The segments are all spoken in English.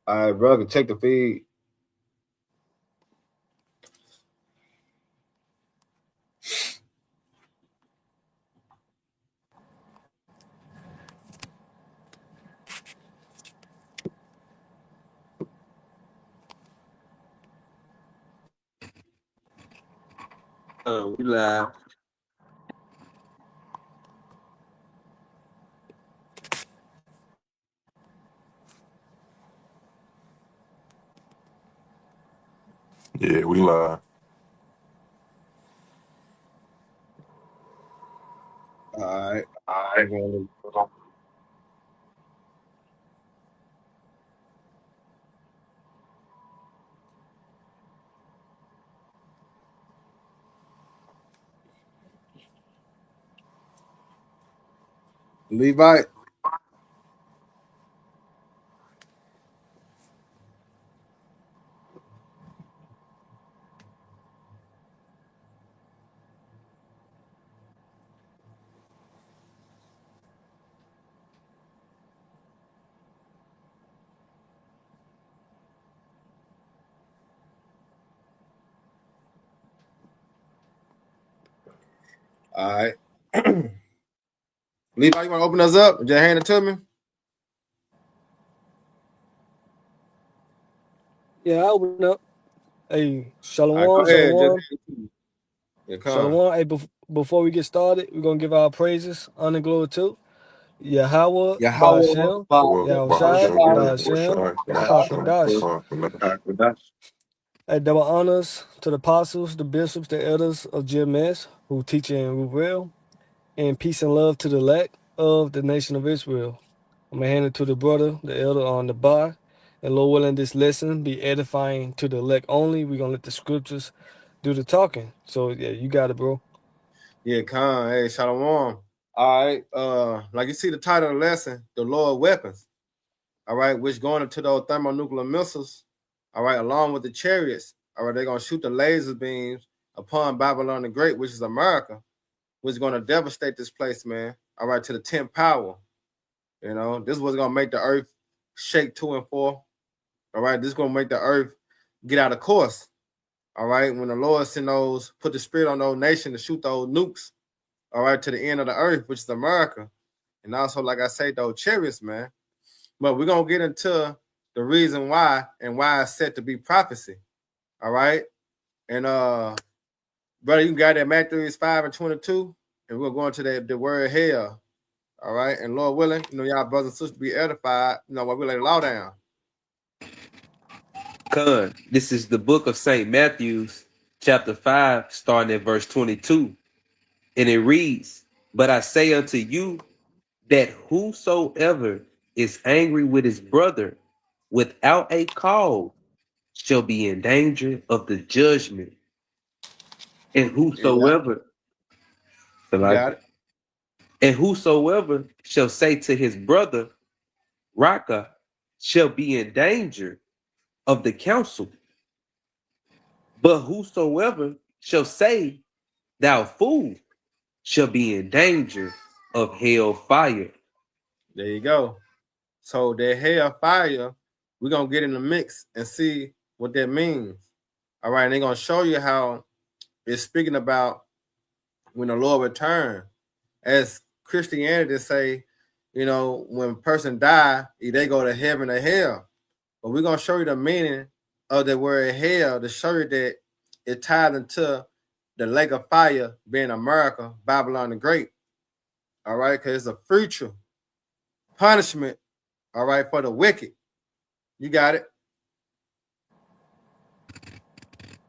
All right, brother, check the feed. We live. Yeah, we live. All right, All I'm right. going to Levite. All right. Levite, you want to open us up? Just hand it to me. Yeah, I open up. Hey, All right, go Shalom, ahead. Just Shalom, hand it to me. Yeah, come. Shalom. Hey, before we get started, we're gonna give our praises, honor, and glory to Yahweh, Yahweh, Ba'ashem, Well, Yahushai, Bahashem, Ba'ashem, Washai, Hakwadash. Bahashem, Hey, double honors to the apostles, the bishops, the elders of GMS who teach and who will, and peace and love to the elect of the nation of Israel. I'm gonna hand it to the brother, the elder on the bar. And Lord willing, this lesson be edifying to the elect only. We're gonna let the scriptures do the talking. So yeah, you got it, bro. Yeah, come. Hey, Shalom. All right. Like you see the title of the lesson, the Lord weapons. All right, which going into those thermonuclear missiles. All right, along with the chariots. All right, they're gonna shoot the laser beams upon Babylon the Great, which is America, which is gonna devastate this place, man. All right, to the 10th power. You know, this was gonna make the earth shake to and fro. All right, this is gonna make the earth get out of course. All right, when the Lord send those, put the spirit on those nations to shoot those nukes. All right, to the end of the earth, which is America, and also, like I say, those chariots, man. But we're gonna get into the reason why and why it's set to be prophecy. All right, and brother, you got that Matthew 5:22, and we're going to the word hell. All right, and Lord willing, y'all brothers and sisters be edified. While we lay the law down. Con. This is the book of St. Matthew's, chapter 5, starting at verse 22. And it reads, "But I say unto you that whosoever is angry with his brother without a cause shall be in danger of the judgment. And Yeah, whosoever, you got it. and whosoever shall say to his brother, Raka, shall be in danger of the council. But whosoever shall say, Thou fool, shall be in danger of hell fire." There you go. So that hell fire, we're gonna get in the mix and see what that means. All right, and they're gonna show you how it's speaking about when the Lord return. As Christianity say, when a person die, they go to heaven or hell. But we're gonna show you the meaning of the word hell to show you that it ties into the lake of fire being America, Babylon the Great. All right, because it's a future punishment, all right, for the wicked. You got it.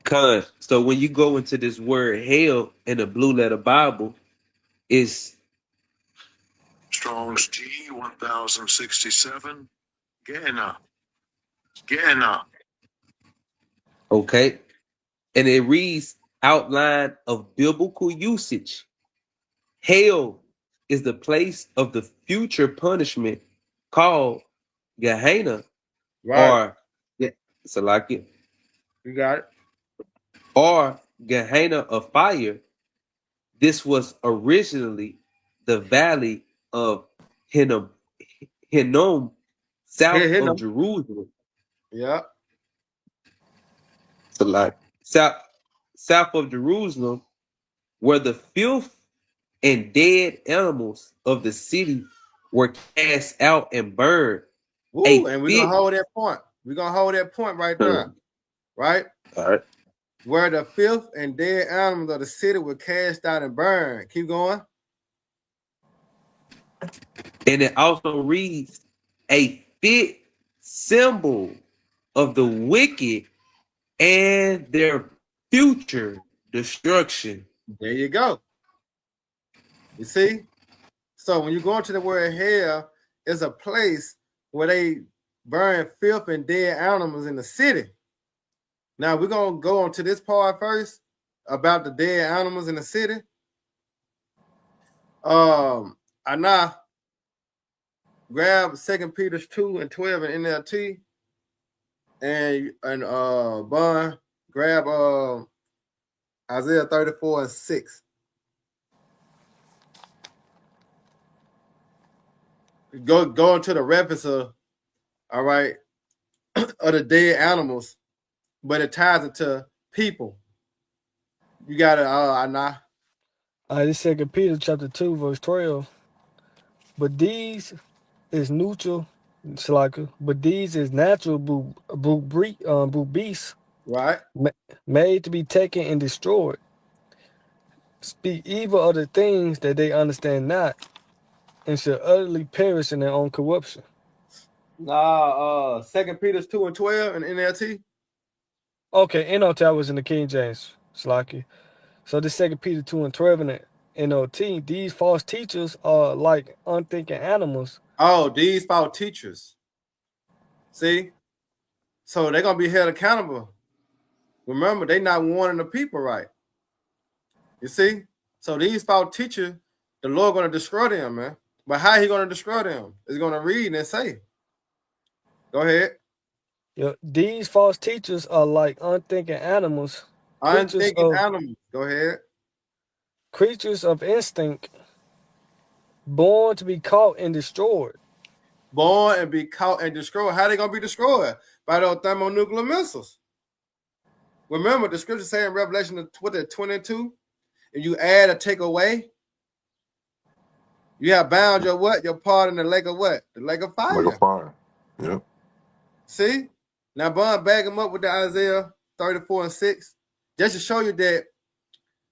Cause so when you go into this word hell in the blue letter Bible, it's Strong's G 1067. Gehenna. Gehenna. okay. And it reads outline of biblical usage. Hell is the place of the future punishment called Gehenna Right. or Salakia You got it. or Gehenna of fire. This was originally the valley of Hinnom, south Here, of no. Jerusalem. Yeah. So like south of Jerusalem, where the filth and dead animals of the city were cast out and burned. Woo, A and we're gonna fit. hold that point. We're gonna hold that point right there, right? All right. Where the filth and dead animals of the city were cast out and burned. Keep going. And it also reads, a fit symbol of the wicked and their future destruction. There you go. You see? So when you go into the word hell, it's a place where they burn filth and dead animals in the city. Now we're gonna go on to this part first about the dead animals in the city. I now grab 2 Peter 2 and 12 in NLT, and Bun grab Isaiah 34 and 6. Go into the reference of, all right, of the dead animals, but it ties into people. You got it, Anna. This 2 Peter chapter 2, verse 12. But these is neutral, Salaka, but these is natural beasts Right, made to be taken and destroyed. Speak evil of the things that they understand not, and shall utterly perish in their own corruption. nah, 2 Peter 2 and 12 in NLT. Okay, NLT was in the King James, Salaki. So this 2 Peter 2 and 12 in the NLT, these false teachers are like unthinking animals. Oh, these false teachers. See, so they're gonna be held accountable. Remember, they not warning the people right. You see, so these false teachers, the Lord gonna destroy them, man. But how he gonna destroy them? He's gonna read and say. Go ahead. These false teachers are like unthinking animals, Unthinking animals. Go ahead. creatures of instinct, born to be caught and destroyed. Born and be caught and destroyed. How they gonna be destroyed? By those thermonuclear missiles. Remember, the scripture saying in Revelation 22, if you add or take away, you have bound your what? Your part in the lake of what? The lake of fire. Like a fire. Yep. See? Now, Bond, bag him up with the Isaiah 34 and 6, just to show you that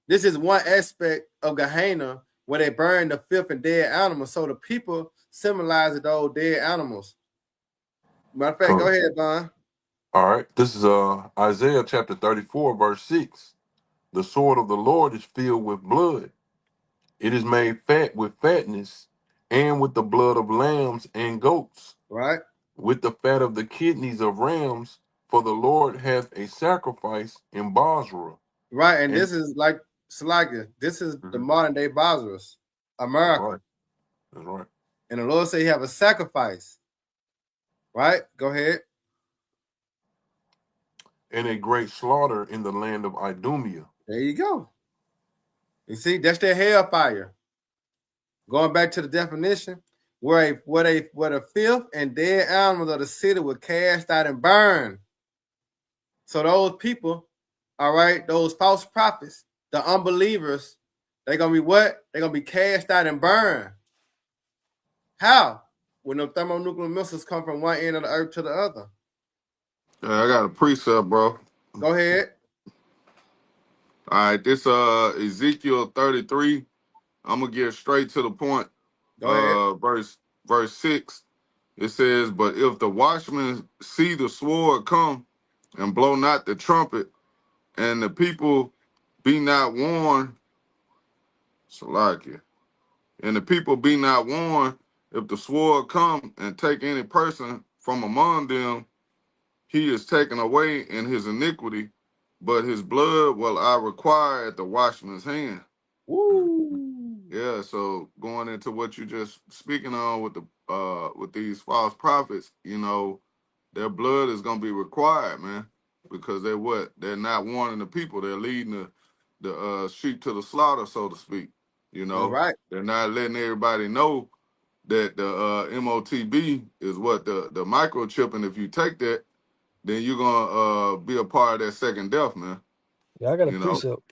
this is one aspect of Gehenna where they burn the filth and dead animals. So the people symbolize those dead animals. Matter of fact, go ahead, Bond. All right. This is Isaiah chapter 34, verse 6. The sword of the Lord is filled with blood. It is made fat with fatness, and with the blood of lambs and goats, Right? with the fat of the kidneys of rams, for the Lord hath a sacrifice in Basra. Right. And this is like Salakia. This is the modern day Basra, America. Right. That's right. And the Lord said he have a sacrifice. Right? Go ahead. And a great slaughter in the land of Idumea. There you go. You see, that's their hellfire. Going back to the definition, where the filth and dead animals of the city were cast out and burned. So those people, all right, those false prophets, the unbelievers, they're gonna be what? They're gonna be cast out and burned. How? When the thermonuclear missiles come from one end of the earth to the other. I got a precept, bro. Go ahead. All right, this Ezekiel 33. I'm gonna get straight to the point. Go ahead. Verse 6. It says, "But if the watchmen see the sword come and blow not the trumpet, and the people be not warned, Salakia, and the people be not warned, if the sword come and take any person from among them, he is taken away in his iniquity, but his blood will I require at the watchman's hand." Woo. Yeah, so going into what you just speaking on with these false prophets, you know, their blood is gonna be required, man, because they're not warning the people, they're leading the sheep to the slaughter, so to speak. You That's know, right. they're not letting everybody know that the MOTB is what the microchip, and if you take that, then you're gonna be a part of that second death, man. Yeah, I got a You know. precept.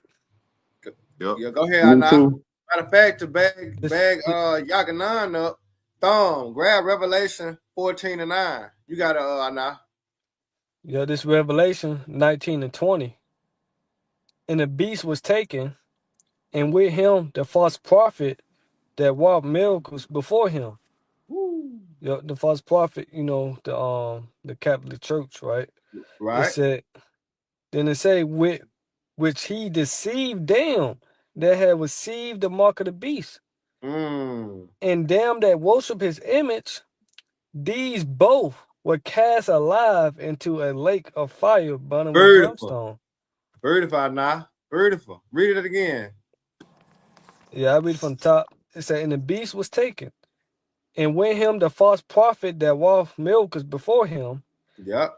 Yep. Yeah, go ahead, Me Anna. too. Matter of fact, to bag This, Yakanan up, thumb, grab Revelation 14:9. You got it, Anna. yeah, this Revelation 19 and 20. And the beast was taken, and with him the false prophet that wrought miracles before him. Woo. Yeah, the false prophet, the Catholic Church, right? It Right? said, then it say, with which he deceived them that had received the mark of the beast, Mm. and them that worship his image, these both were cast alive into a lake of fire burning with Beautiful. brimstone. Beautiful, Anna. Beautiful. Read it again. Yeah, I read from the top. It said, and the beast was taken, and with him the false prophet that wrought miracles before him, Yep.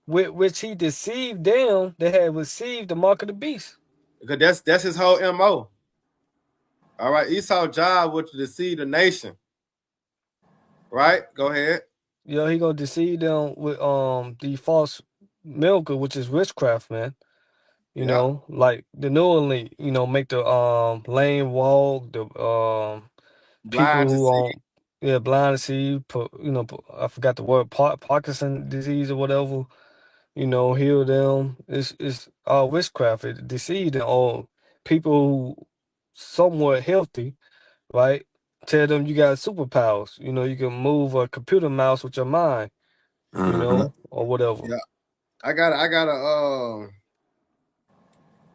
with which he deceived them that had received the mark of the beast. Because that's his whole MO. All right. Esau's job was to deceive the nation. Right? Go ahead. Yeah, he gonna deceive them with the false miracle, which is witchcraft, man. Yep. Like the New Orleans, make the lame walk, the people Blind to who see. blind to see, I forgot the word, Parkinson disease or whatever. Heal them. It's all witchcraft. It deceive them, or people who somewhat healthy, right? Tell them you got superpowers. You can move a computer mouse with your mind, Mm-hmm. or whatever. Yeah.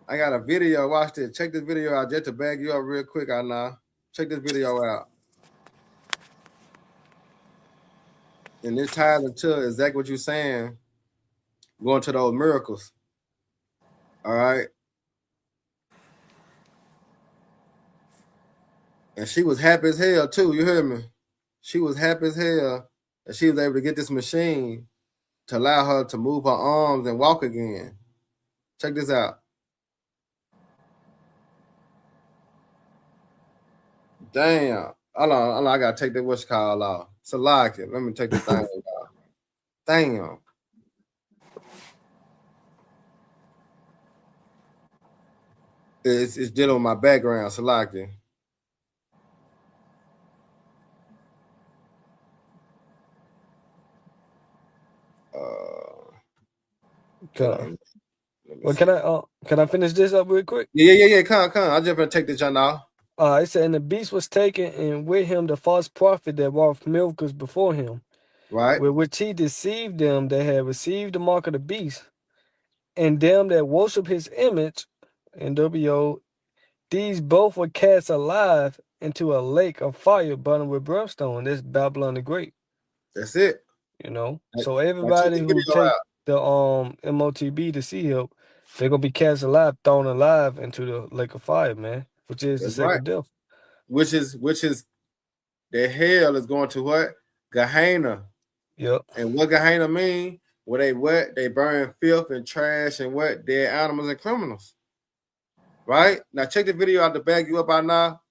I got a video. Watch this. Check this video out just to bag you up real quick, Anna. Check this video out. And this ties into exactly what you're saying, going to those miracles. All right. And she was happy as hell too. You hear me? She was happy as hell that she was able to get this machine to allow her to move her arms and walk again. Check this out. Damn. Hold on, I gotta take that what's called off. Salaki. Let me take this thing off. Damn. It's dealing with my background, Salaki. Can Let me well, see. can I finish this up real quick? Yeah. Come. I just gonna take this John off. It said, and the beast was taken, and with him the false prophet that wrought miracles before him, Right? with which he deceived them that had received the mark of the beast, and them that worship his image, NWO, these both were cast alive into a lake of fire burning with brimstone. That's Babylon the Great, That's it. So Now check everybody the who video take out. the MOTB to see help, they're gonna be cast alive, thrown alive into the lake of fire, man, which is the That's right. second death. Which is the hell is going to what? Gehenna. Yep. And what Gehenna mean? Where they what? They burn filth and trash and what? Dead animals and criminals. Right? Now check the video out to bag you up out now.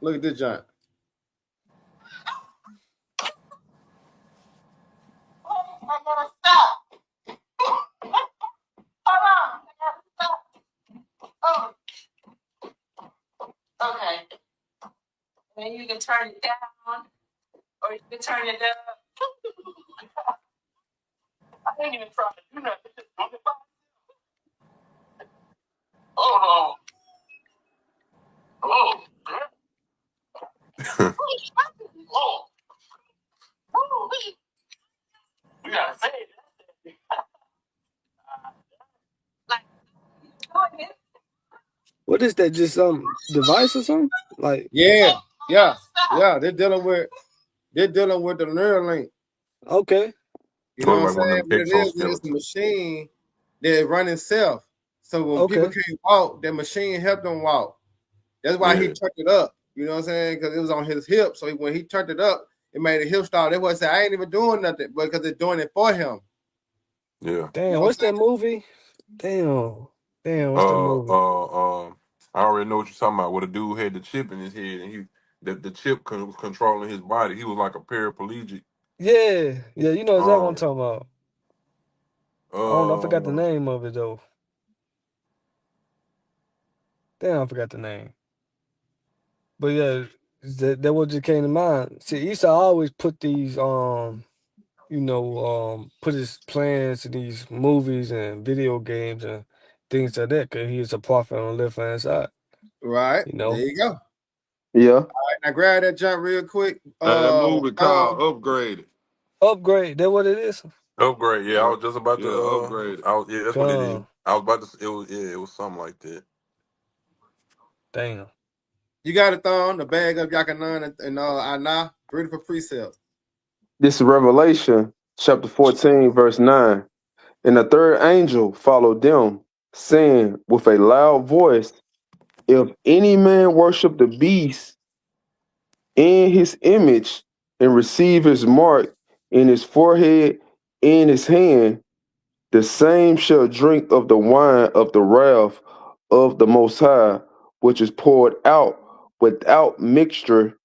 Look at this giant. I'm gonna stop. Hold on. I gotta stop. Oh, okay. And then you can turn it down, or you can turn it up. I ain't even trying to do nothing. Oh no. Oh. Oh. Oh. We gotta say it. Like, What is that? Just some device or something? Like, Yeah. They're dealing with the Neuralink. okay, You know Look what I'm like one saying? of But them it is it's a exoskeletons. machine that run itself. So when people okay. can't walk, that machine helped them walk. That's why he Yeah. turned it up. You know what I'm saying? Because it was on his hip. So when he turned it up, it made a hip start. That's why I said I ain't even doing nothing, but because it's doing it for him. Yeah. You Damn, know what I'm what's saying? that movie? Damn, what's that movie? I already know what you're talking about. Where the dude had the chip in his head, and the chip was controlling his body. He was like a paraplegic. Yeah, you know exactly what I'm Um, talking about. I don't know. I forgot the name of it though. Damn, I forgot the name. But yeah, that what just came to mind. See, Esau always put these put his plans in these movies and video games and things like that, cause he is a prophet on the left hand side. Right. You know. There you go. Yeah. All right, now grab that jump real quick. That movie called Upgraded. Upgrade. That what it is. Upgrade. Yeah, I was just about to. Upgrade. Yeah, that's what it is. Come. I was about to. It was something like that. Damn. You got it, Thon, the bag of Yakanan and Anna, ready for precept. This is Revelation chapter 14, verse 9. And the third angel followed them, saying with a loud voice, if any man worship the beast in his image and receive his mark in his forehead in his hand, the same shall drink of the wine of the wrath of the Most High, which is poured out without mixture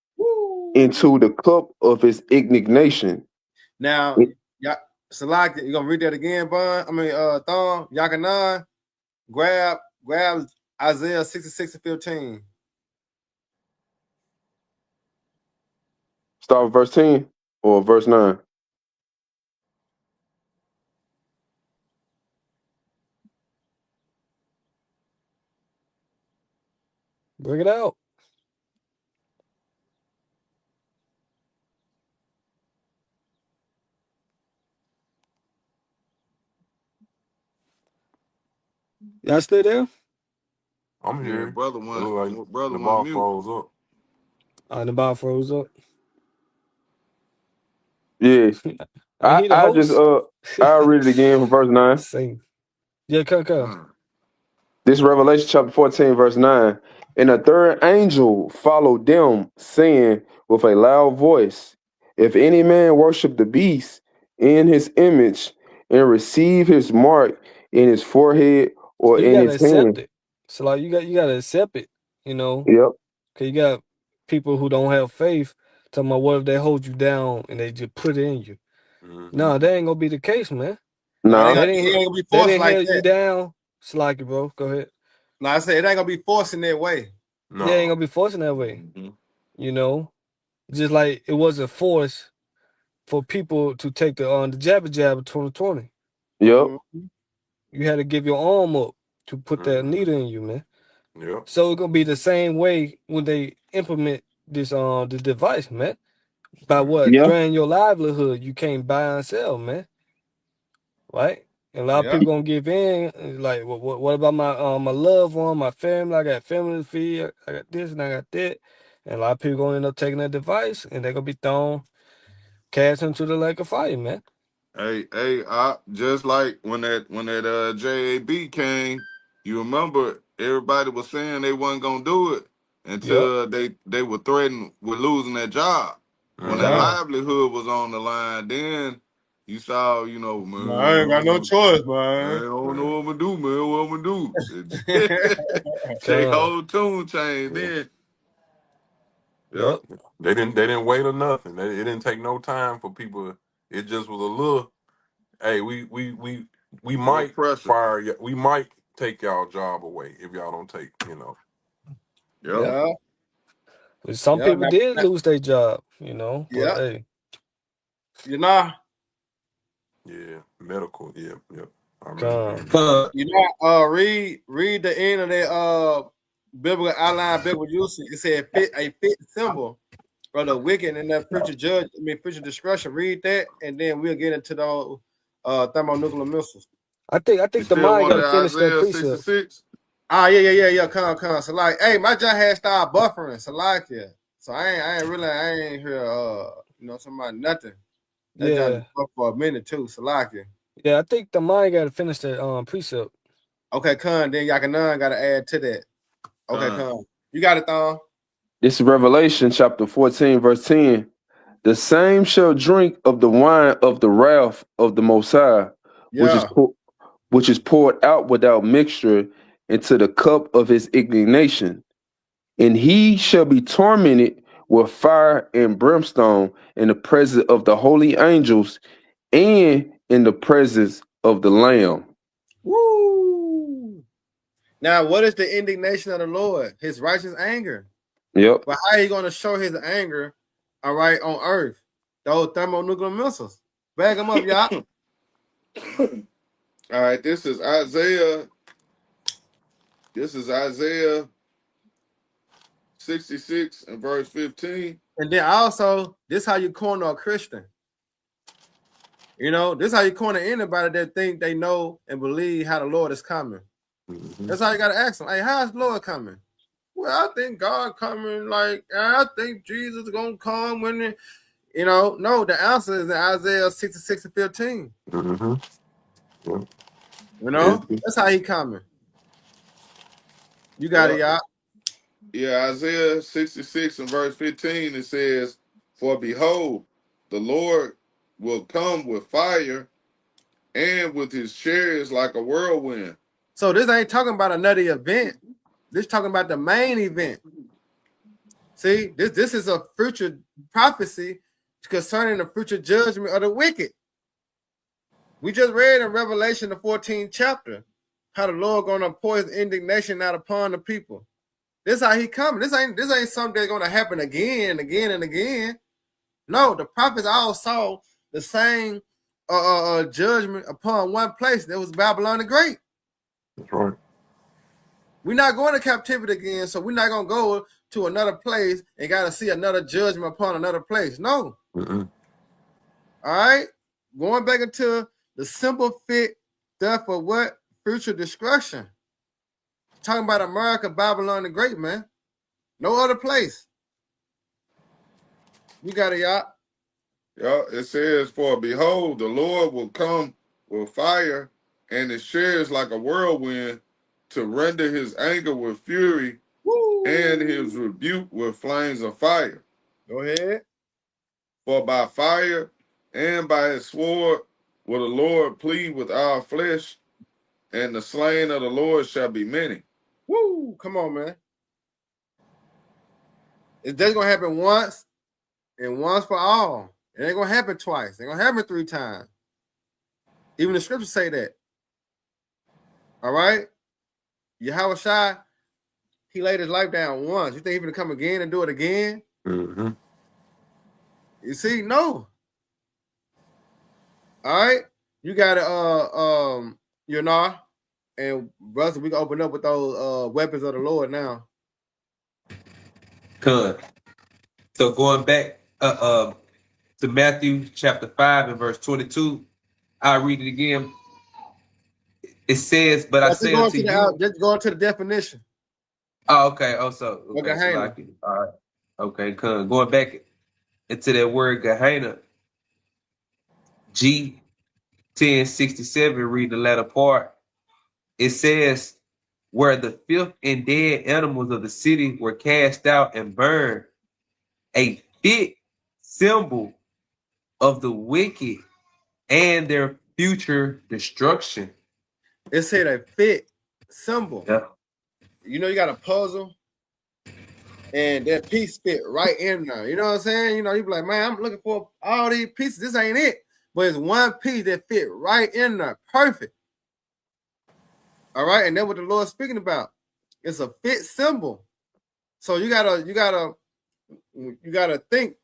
into the cup of his indignation. Now, yeah, Salak, you gonna read that again, Bun? Thon, Yakanan, grab Isaiah 66:15. Start with verse 10 or verse 9? Bring it out. Y'all still there? I'm here. Yeah, brother It one. look like Brother the one ball mute. froze up. The bar froze up. Yeah. I mean, he the I just host. I'll read it again from verse 9. Same. Yeah, come. This is Revelation chapter 14, verse 9. And the third angel followed them, saying with a loud voice, if any man worship the beast in his image and receive his mark in his forehead or So you in gotta his accept hand. it. So like you gotta accept it, you know. Yep. Cause you got people who don't have faith talking about what if they hold you down and they just put it in you. Mm-hmm. No, that ain't gonna be the case, man. No, No. it ain't gonna be forced like held that. you down. Slack it, bro. Go ahead. No, I said it ain't gonna be forced in that way. No. Yeah, ain't gonna be forcing that way. Mm-hmm. You know, just like it wasn't forced for people to take the jabber 2020. Yep. Mm-hmm. You had to give your arm up to put that needle in you, man. Yep. So it's gonna be the same way when they implement this the device, man. By what? Yeah. Drain your livelihood. You can't buy and sell, man. Right? And a lot of people gonna give in. Like, what about my loved one, my family? I got family to feed. I got this and I got that. And a lot of people gonna end up taking that device and they're gonna be cast into the lake of fire, man. Hey, just like when that JAB came, you remember everybody was saying they wasn't gonna do it until they were threatened with losing their job. When their livelihood was on the line, then you saw, man, I ain't got no choice, I man. don't know what I'm gonna do, man. What I'm gonna do? They whole tune changed then. Yep. They didn't wait or nothing. It didn't take no time for people. It just was a little. Hey, we might fire you. We might take y'all job away if y'all don't take. Yeah. Some people did lose their job, But hey. Yeah, medical. Yeah. Read the end of that biblical outline, biblical usage. It said a fit symbol for the wicked and that preacher discretion. Read that, and then we'll get into those thermonuclear missiles. I think the mind gotta finish that precept. 66? Yeah. Come. So like, hey, my job had started buffering. So like, yeah. So I ain't hear somebody nothing. That job buffed for a minute too. So like, yeah, I think the mind gotta finish that precept. Okay, Con. Then Yakanan gotta add to that. Okay, Con. You got it, Thon. This is Revelation chapter 14, verse 10. The same shall drink of the wine of the wrath of the Most High, which is poured out without mixture into the cup of his indignation. And he shall be tormented with fire and brimstone in the presence of the holy angels and in the presence of the Lamb. Woo! Now, what is the indignation of the Lord? His righteous anger. Yep. But how are you going to show his anger, all right, on earth? Those thermonuclear missiles. Bag them up, y'all. All right, this is Isaiah. This is Isaiah 66 and verse 15. And then also, this how you corner a Christian. You know, this how you corner anybody that think they know and believe how the Lord is coming. Mhm. That's how you got to ask them. Hey, how's the Lord coming? Well, I think God coming, like, I think Jesus is going to come when, you know, no, the answer is in Isaiah 66 and 15. Mhm. Yeah. You know, It- that's how he coming. You got it, Yeah, y'all. yeah, Isaiah 66 and verse 15, it says, "For behold, the Lord will come with fire and with his chariots like a whirlwind." So this ain't talking about another event. This talking about the main event. See, this is a future prophecy concerning the future judgment of the wicked. We just read in Revelation, the 14th chapter, how the Lord gonna pour his indignation out upon the people. This is how he coming. This ain't something that's gonna happen again and again and again. No, the prophets all saw the same judgment upon one place. That was Babylon the Great. That's right. We're not going to captivity again, so we're not gonna go to another place and gotta see another judgment upon another place. No. Mhm. All right. Going back into the simple fit there for what? Future destruction. Talking about America, Babylon the Great, man. No other place. You got it, y'all. Yeah, it says, "For behold, the Lord will come with fire and his chariots like a whirlwind to render his anger with fury Woo. and his rebuke with flames of fire. Go ahead. For by fire and by his sword will the Lord plead with our flesh, and the slain of the Lord shall be many." Woo. Come on, man. It's just gonna happen once and once for all. It ain't gonna happen twice. It ain't gonna happen 3 times. Even the scriptures say that. All right. Yahweh Shai, he laid his life down once. You think he's gonna come again and do it again? Mhm. You see, no. All right. You got it, you know, and brothers, we can open up with those weapons of the Lord now. Con. So going back to Matthew chapter 5 and verse 22, I'll read it again. It says, "But I say unto you." Just go into the definition. Oh, okay. Oh, so Okay, so like it. All right. Okay, con. Going back into that word Gehenna, G 1067, read the latter part. It says, "Where the filth and dead animals of the city were cast out and burned, a fit symbol of the wicked and their future destruction." It said a fit symbol. Yeah. You know, you got a puzzle, and that piece fit right in there. You know what I'm saying? You know, you be like, man, I'm looking for all these pieces. This ain't it. But it's one piece that fit right in there. Perfect. All right. And that's what the Lord's speaking about. It's a fit symbol. So you gotta think,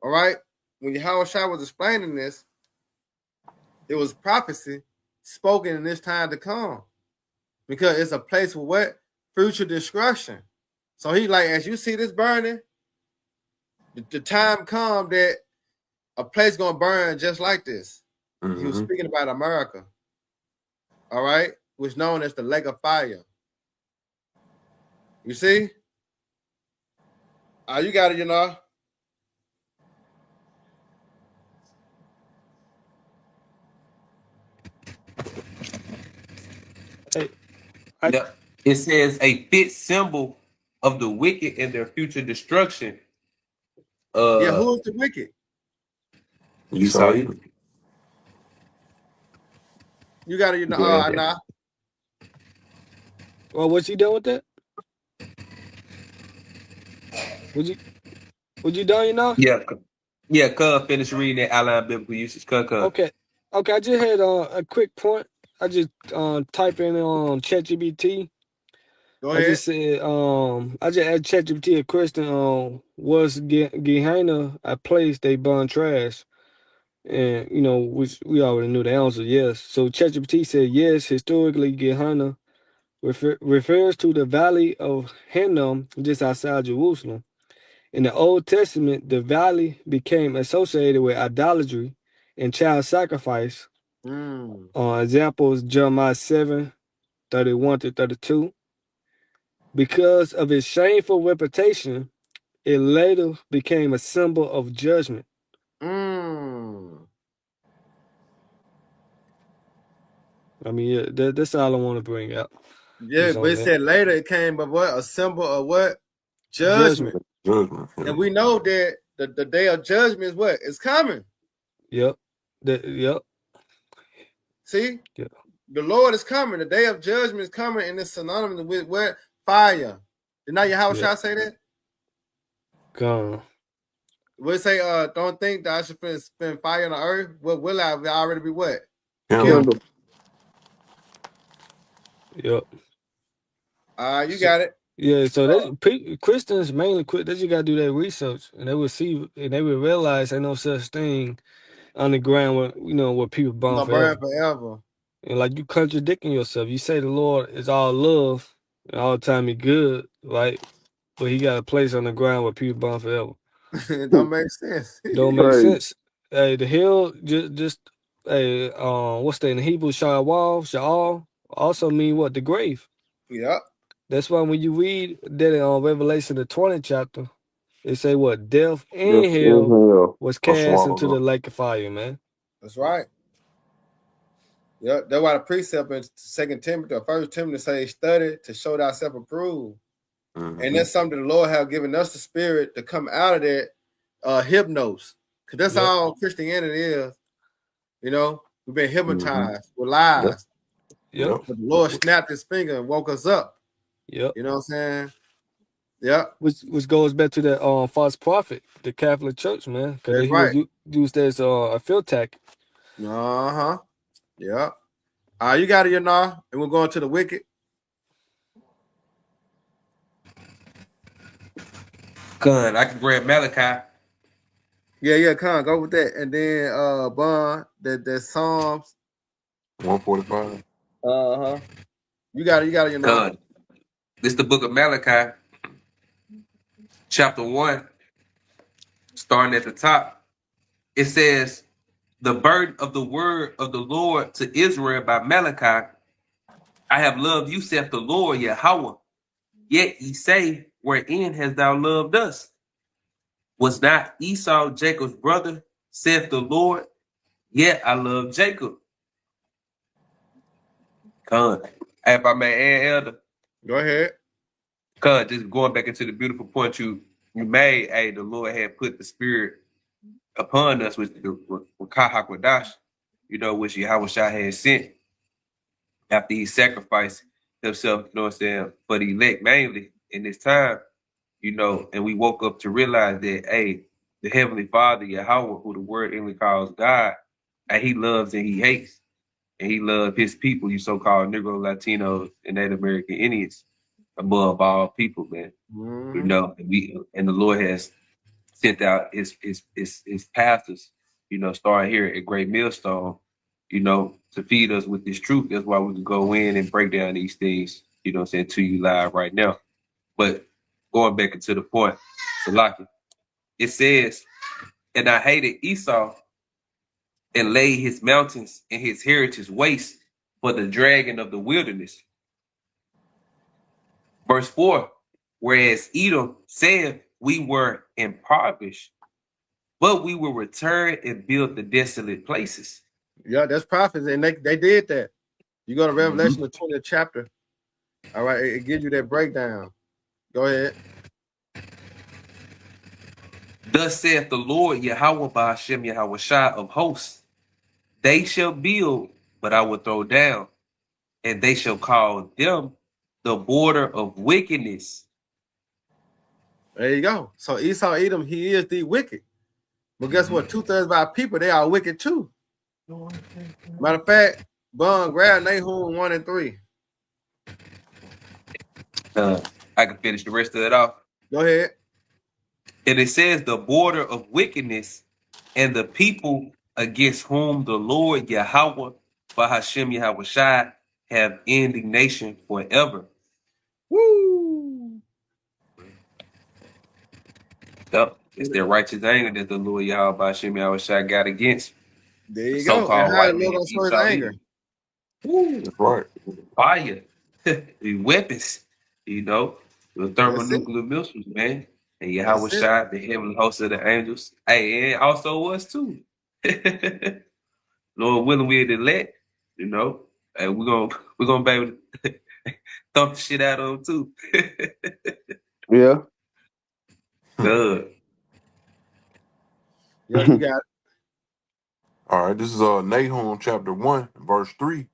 all right. When Yahweh Shai was explaining this, it was prophecy spoken in this time to come. Because it's a place for what? Future destruction. So he like, as you see this burning, the time come that a place gonna burn just like this. He was Mhm. speaking about America, all right, which known as the lake of fire. You see? You got it, you know. Hey, Yep. It says a fit symbol of the wicked and their future destruction. Yeah, who is the wicked? You saw it. You got it, you know. Go ahead. Nah. well, what's he done with that? Would you done, you know? Yeah. Yeah, Cub finished reading that outline biblical usage. Cub. Okay. Okay, I just had a quick point. I just type in on ChatGPT. Go I ahead. just said I just asked ChatGPT a question. Was Gehenna a place they burn trash? And you know, which we already knew the answer, yes. So ChatGPT said yes. Historically, Gehenna refers to the valley of Hinnom, just outside Jerusalem. In the Old Testament, the valley became associated with idolatry and child sacrifice. Mm. Examples Jeremiah 7:31-32. Because of its shameful reputation, it later became a symbol of judgment. Mm. I mean, yeah, that's all I want to bring out. Yeah, Just but on it that. said later it came, but what? A symbol of what? Judgment. Judgment. Judgment. Yeah. And we know that the day of judgment is what? It's coming. Yep. Yep. See? Yep. The Lord is coming. The day of judgment is coming, and it's synonymous with what? Fire. Did not Yahweh Yep. say that? Gone. We say, don't think that I should spend fire on the earth. What will I already be what? Candle. Yep. You So, got it. yeah, so Christians mainly quit. They just gotta do their research, and they will see, and they will realize ain't no such thing on the ground where where people It's burn gonna burn forever. forever. And like you contradicting yourself. You say the Lord is all love and all the time He good, right? But He got a place on the ground where people burn forever. It don't make sense. Don't make Crazy. sense. Hey, the hill just hey what's that in Hebrew? Sha'al also mean what? The grave. Yep. That's why when you read that in Revelation the 20th chapter, it say what death and Yes, hell inhale. was Or cast swallowed into the up. lake of fire, man. That's right. Yep. That's why the precept in 2 Timothy or 1 Timothy say study to show thyself approved. And that's something the Lord have given us the spirit to come out of that hypnosis. Because that's Yep. all Christianity is. You know, we've been hypnotized with Yep. lies. Yep. But the Lord snapped his finger and woke us up. Yep. You know what I'm saying? Yep. Which goes back to that false prophet, the Catholic Church, man, because That's he was right. used as a field tactic. Uh-huh. Yep. You got it, now, and we're going to the wicked. Gun, I can grab Malachi. Yeah, come on, go with that. And then Bond, that Psalms. 145. Uh-huh. You got it, now. Gun. This is the book of Malachi, chapter 1, starting at the top. It says, the burden of the word of the Lord to Israel by Malachi. I have loved you, saith the Lord, Yahweh. Yet ye say, wherein hast thou loved us? Was not Esau Jacob's brother, saith the Lord? Yet I love Jacob. Con. If I may add, Elder. Go ahead. Con, just going back into the beautiful point you made, hey, the Lord had put the spirit upon us with Kahak Wadash, which Yahweh Shah had sent after he sacrificed himself, for the elect mainly in this time, and we woke up to realize that, hey, the Heavenly Father, Yahweh, who the word English calls God, and he loves and he hates, and he loves his people, you so-called Negro, Latinos, and Native American Indians, above all people, man. Mm-hmm. And the Lord has sent out his pastors, starting here at Great Millstone, to feed us with this truth. That's why we can go in and break down these things, to you live right now. But going back into the point, Salaki, it says, and I hated Esau and laid his mountains and his heritage waste for the dragon of the wilderness. Verse 4, whereas Edom said, we were impoverished, but we will return and build the desolate places. Yeah, that's prophets, and they did that. You go to Revelation, the 20th chapter. All right, it gives you that breakdown. Go ahead. Thus saith the Lord, Yahweh Ba'ashem Yahweh Shah of hosts, they shall build, but I will throw down, and they shall call them the border of wickedness. There you go. So Esau, Edom, he is the wicked. But guess what? 2/3 of our people, they are wicked too. Matter of fact, Bun, grab Nahum 1 and 3. I can finish the rest of it off. Go ahead. And it says the border of wickedness and the people against whom the Lord Yahweh, Bahashem Yahweh Shai, have indignation forever. Woo! Yep. It's their righteous anger that the Lord Yahweh, Bahashem Yahweh Shai got against There the you go. And so-called how the white Lord man gonna show his Esau anger? Edom. Woo. That's right. Fire. The weapons, the That's it. thermonuclear missiles, man. And Yahweh That's it. Shai, the heavenly host of the angels. Hey, and also us too. Lord willing, we're the elect, and we're gonna be able to thump the shit out of them too. Yeah. Good. Yeah, you got it. All right, this is Nahum chapter 1, verse 3.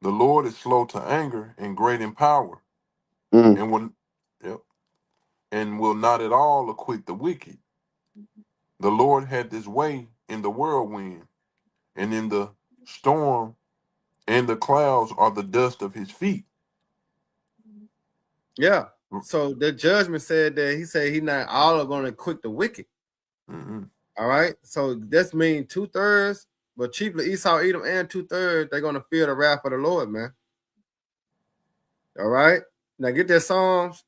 The Lord is slow to anger and great in power, Mm. and will not at all acquit the wicked. The Lord had his way in the whirlwind, and in the storm, and the clouds are the dust of his feet. Yeah. So the judgment said that he said he not all are gonna quit the wicked. Mm-hmm. All right. So this means 2/3, but chiefly Esau, Edom, and 2/3, they're gonna feel the wrath of the Lord, man. All right. Now get that Psalms,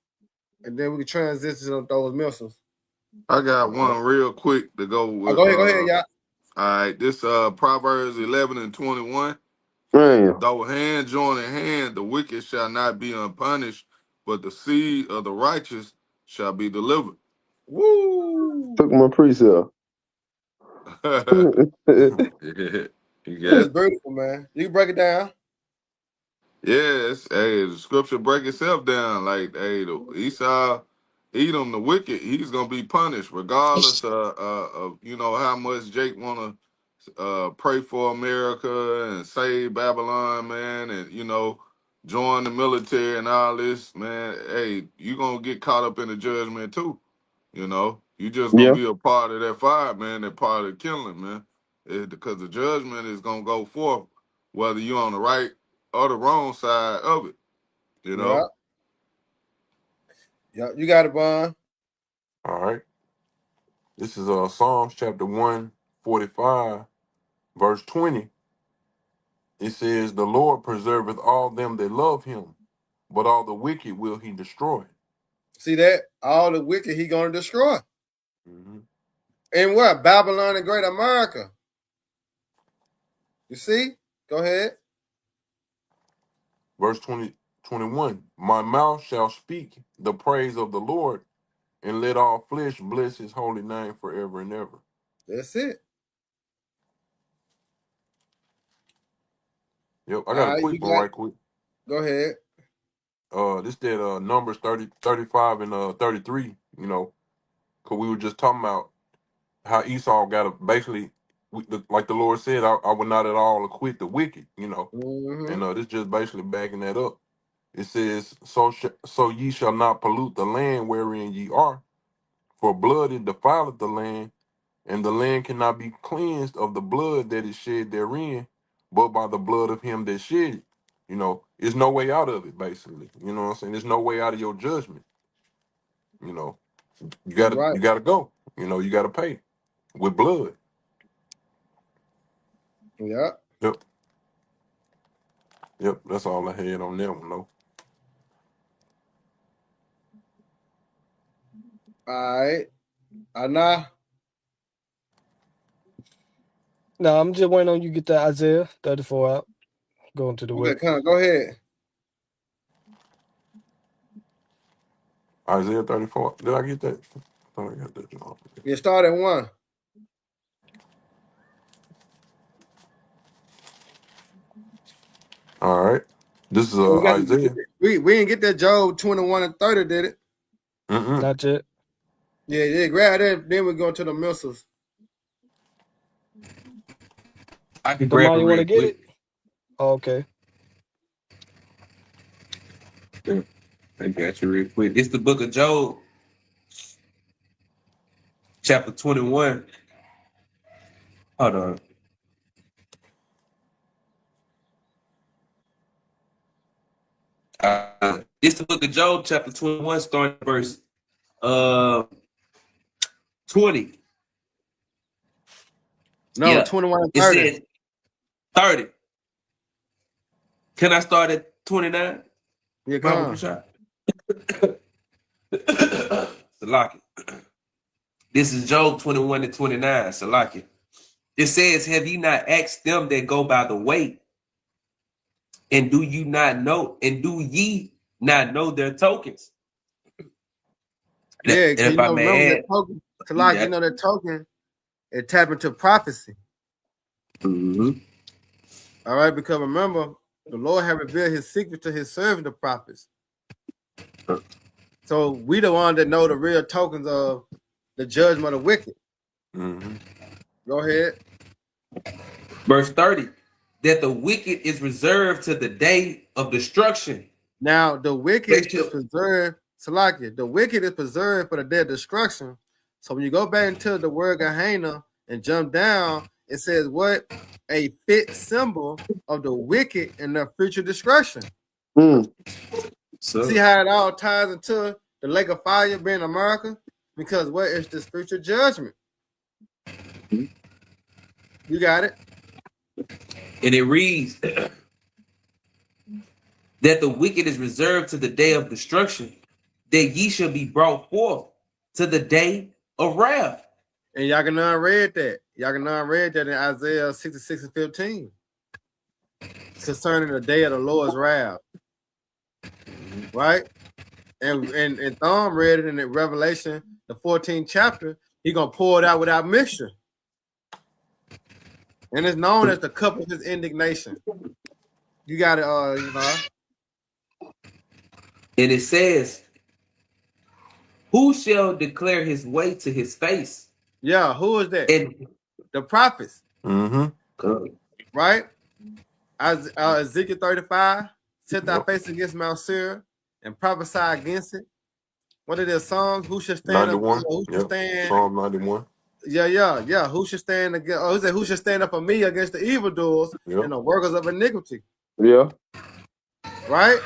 and then we can transition on those missiles. I got one real quick to go with. Go ahead, y'all. All right, this Proverbs 11 and 21. Man. Though hand join in hand, the wicked shall not be unpunished, but the seed of the righteous shall be delivered. Woo! Took my precept. You That's got beautiful, man. You can break it down. yes. Hey, the scripture break itself down. Like, hey, the Esau, Edom, the wicked, he's gonna be punished regardless of how much Jake wanna pray for America and save Babylon, man, and join the military and all this, man. Hey, you gonna get caught up in the judgment too. You just gonna Yeah. be a part of that fire, man. That part of the killing, man. Because the judgment is gonna go forth, whether you're on the right or the wrong side of it. You Yeah. know. Yeah, you got it, Bond. All right. This is Psalms chapter 145, verse 20. It says, the Lord preserveth all them that love him, but all the wicked will he destroy. See that? All the wicked he gonna destroy. Mm-hmm. And what? Babylon and Great America. You see? Go ahead. Verse 21. My mouth shall speak the praise of the Lord, and let all flesh bless his holy name forever and ever. That's it. Yep, I All got a right, quick you one got right quick. go ahead. This did Numbers 35 and 33, because we were just talking about how Esau got basically, like the Lord said, I would not at all acquit the wicked, Mm-hmm. and this just basically backing that up. It says, so ye shall not pollute the land wherein ye are, for blood it defileth the land, and the land cannot be cleansed of the blood that is shed therein, but by the blood of him that shed it. There's no way out of it, basically. You know what I'm saying? There's no way out of your judgment. You know, you gotta Right. you gotta go. You gotta pay with blood. Yeah. Yep. Yep. That's all I had on that one, though. All right. Anna. No, I'm just waiting on you to get that Isaiah 34 out. Going to the Okay, whip. come on, go ahead. Isaiah 34. Did I get that? I thought I got that. You start at 1. All right. This is We got Isaiah. we didn't get that Job 21 and 30, did it? Mm-mm. Not yet. Yeah, grab that. Then we go to the missiles. I can The grab it man, you want real to get it? quick. Oh, okay. I got you real quick. It's the book of Job, chapter 21. Hold on. It's the book of Job, chapter 21, starting verse 20. No, Yeah. 21 and It 30. says 30. Can I start at 29? Yeah, Bible come. Prashad? Salaki. This is Job 21 and 29. Salaki. It says, have you not asked them that go by the way? And do you not know? And do ye not know their tokens? Yeah, And because if I remember may that add, token, to you like, got that token, it tap into prophecy. Mhm. All right, because remember, the Lord had revealed his secret to his servant, the prophets. So we the one that know the real tokens of the judgment of the wicked. Mm-hmm. Go ahead. Verse 30, that the wicked is reserved to the day of destruction. Now the They wicked is shall, preserved, Salakia. The wicked is preserved for the day of destruction. So when you go back into the word Gehenna and jump down, it says what? A fit symbol of the wicked and their future destruction. Mm. See how it all ties into the lake of fire being America? Because what is this future judgment? You got it? and it reads that the wicked is reserved to the day of destruction, that ye shall be brought forth to the day of wrath. And Yaganan read that. Yaganan read that in Isaiah 66 and 15 concerning the day of the Lord's wrath. Right? And Thom read it in the Revelation, the 14th chapter. He gonna pour it out without mixture. And it's known as the cup of his indignation. You got it, And it says, who shall declare his way to his face? Yeah, who is that? And The prophets, Mm-hmm. right? Ezekiel 35, set thy face against Mount Seir and prophesy against it. What are their songs? Who should stand up? 91. Who should Yep. stand? Psalm 91. Yeah. Who should stand against? Oh, he said, who should stand up for me against the evildoers Yep. and the workers of iniquity? Yeah. Right?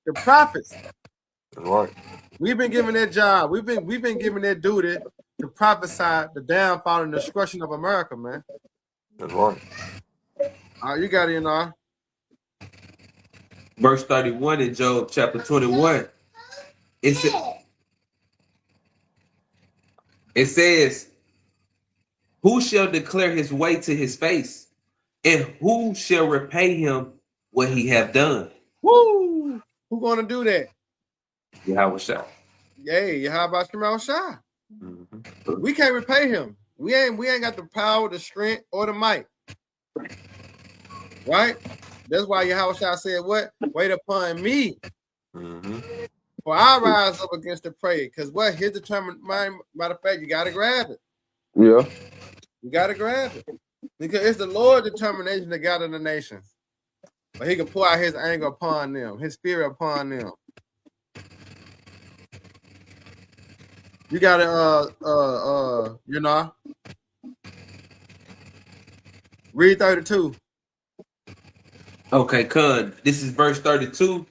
The prophets. That's right. We've been given that job. We've been given that duty to prophesy the downfall and destruction of America, man. That's right. You got it, verse 31 in Job chapter 21, it says, who shall declare his way to his face? And who shall repay him what he have done? Woo! Who gonna do that? Yahweh Shah. Yay, how about Shemal Shah? Mm-hmm. We can't repay him. We ain't got the power, the strength, or the might. Right? That's why Yahweh Shah said what? Wait upon me. Mm-hmm. For I rise up against the prey. Because what? His determined mind, matter of fact, you gotta grab it. Yeah. You gotta grab it. Because it's the Lord's determination to gather the nations. But he can pour out his anger upon them, his spirit upon them. You gotta read 32. Okay, Khan. This is verse 32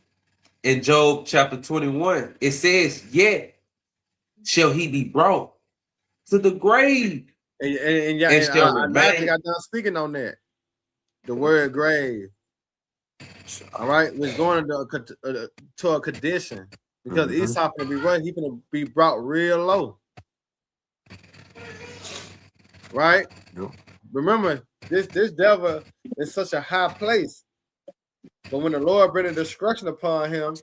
in Job chapter 21. It says, yet shall he be brought to the grave. And shall I remain. got done speaking on that. The word grave. All right, we're going to a condition because Esau gonna be what? He's gonna be brought real low. Right? Yep. Remember, this devil is such a high place. But when the Lord bring a destruction upon him,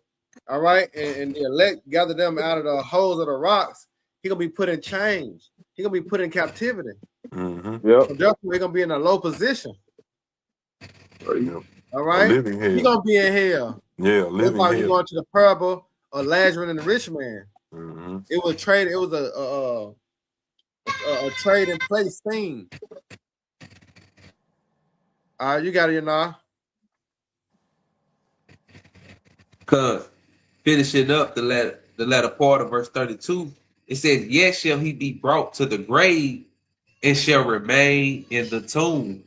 all right, and the elect gather them out of the holes of the rocks, he gonna be put in chains. He gonna be put in captivity. Mm-hmm. Yep. So therefore, he gonna be in a low position. Yep. All right, Living hell. he gonna be in hell. Yeah, That's living why we hell. going to the parable of Lazarus and the rich man. Mm-hmm. It was trade. It was a trade and place thing. You got it, Cause finishing up the latter part of verse 32, it says, yet shall he be brought to the grave and shall remain in the tomb.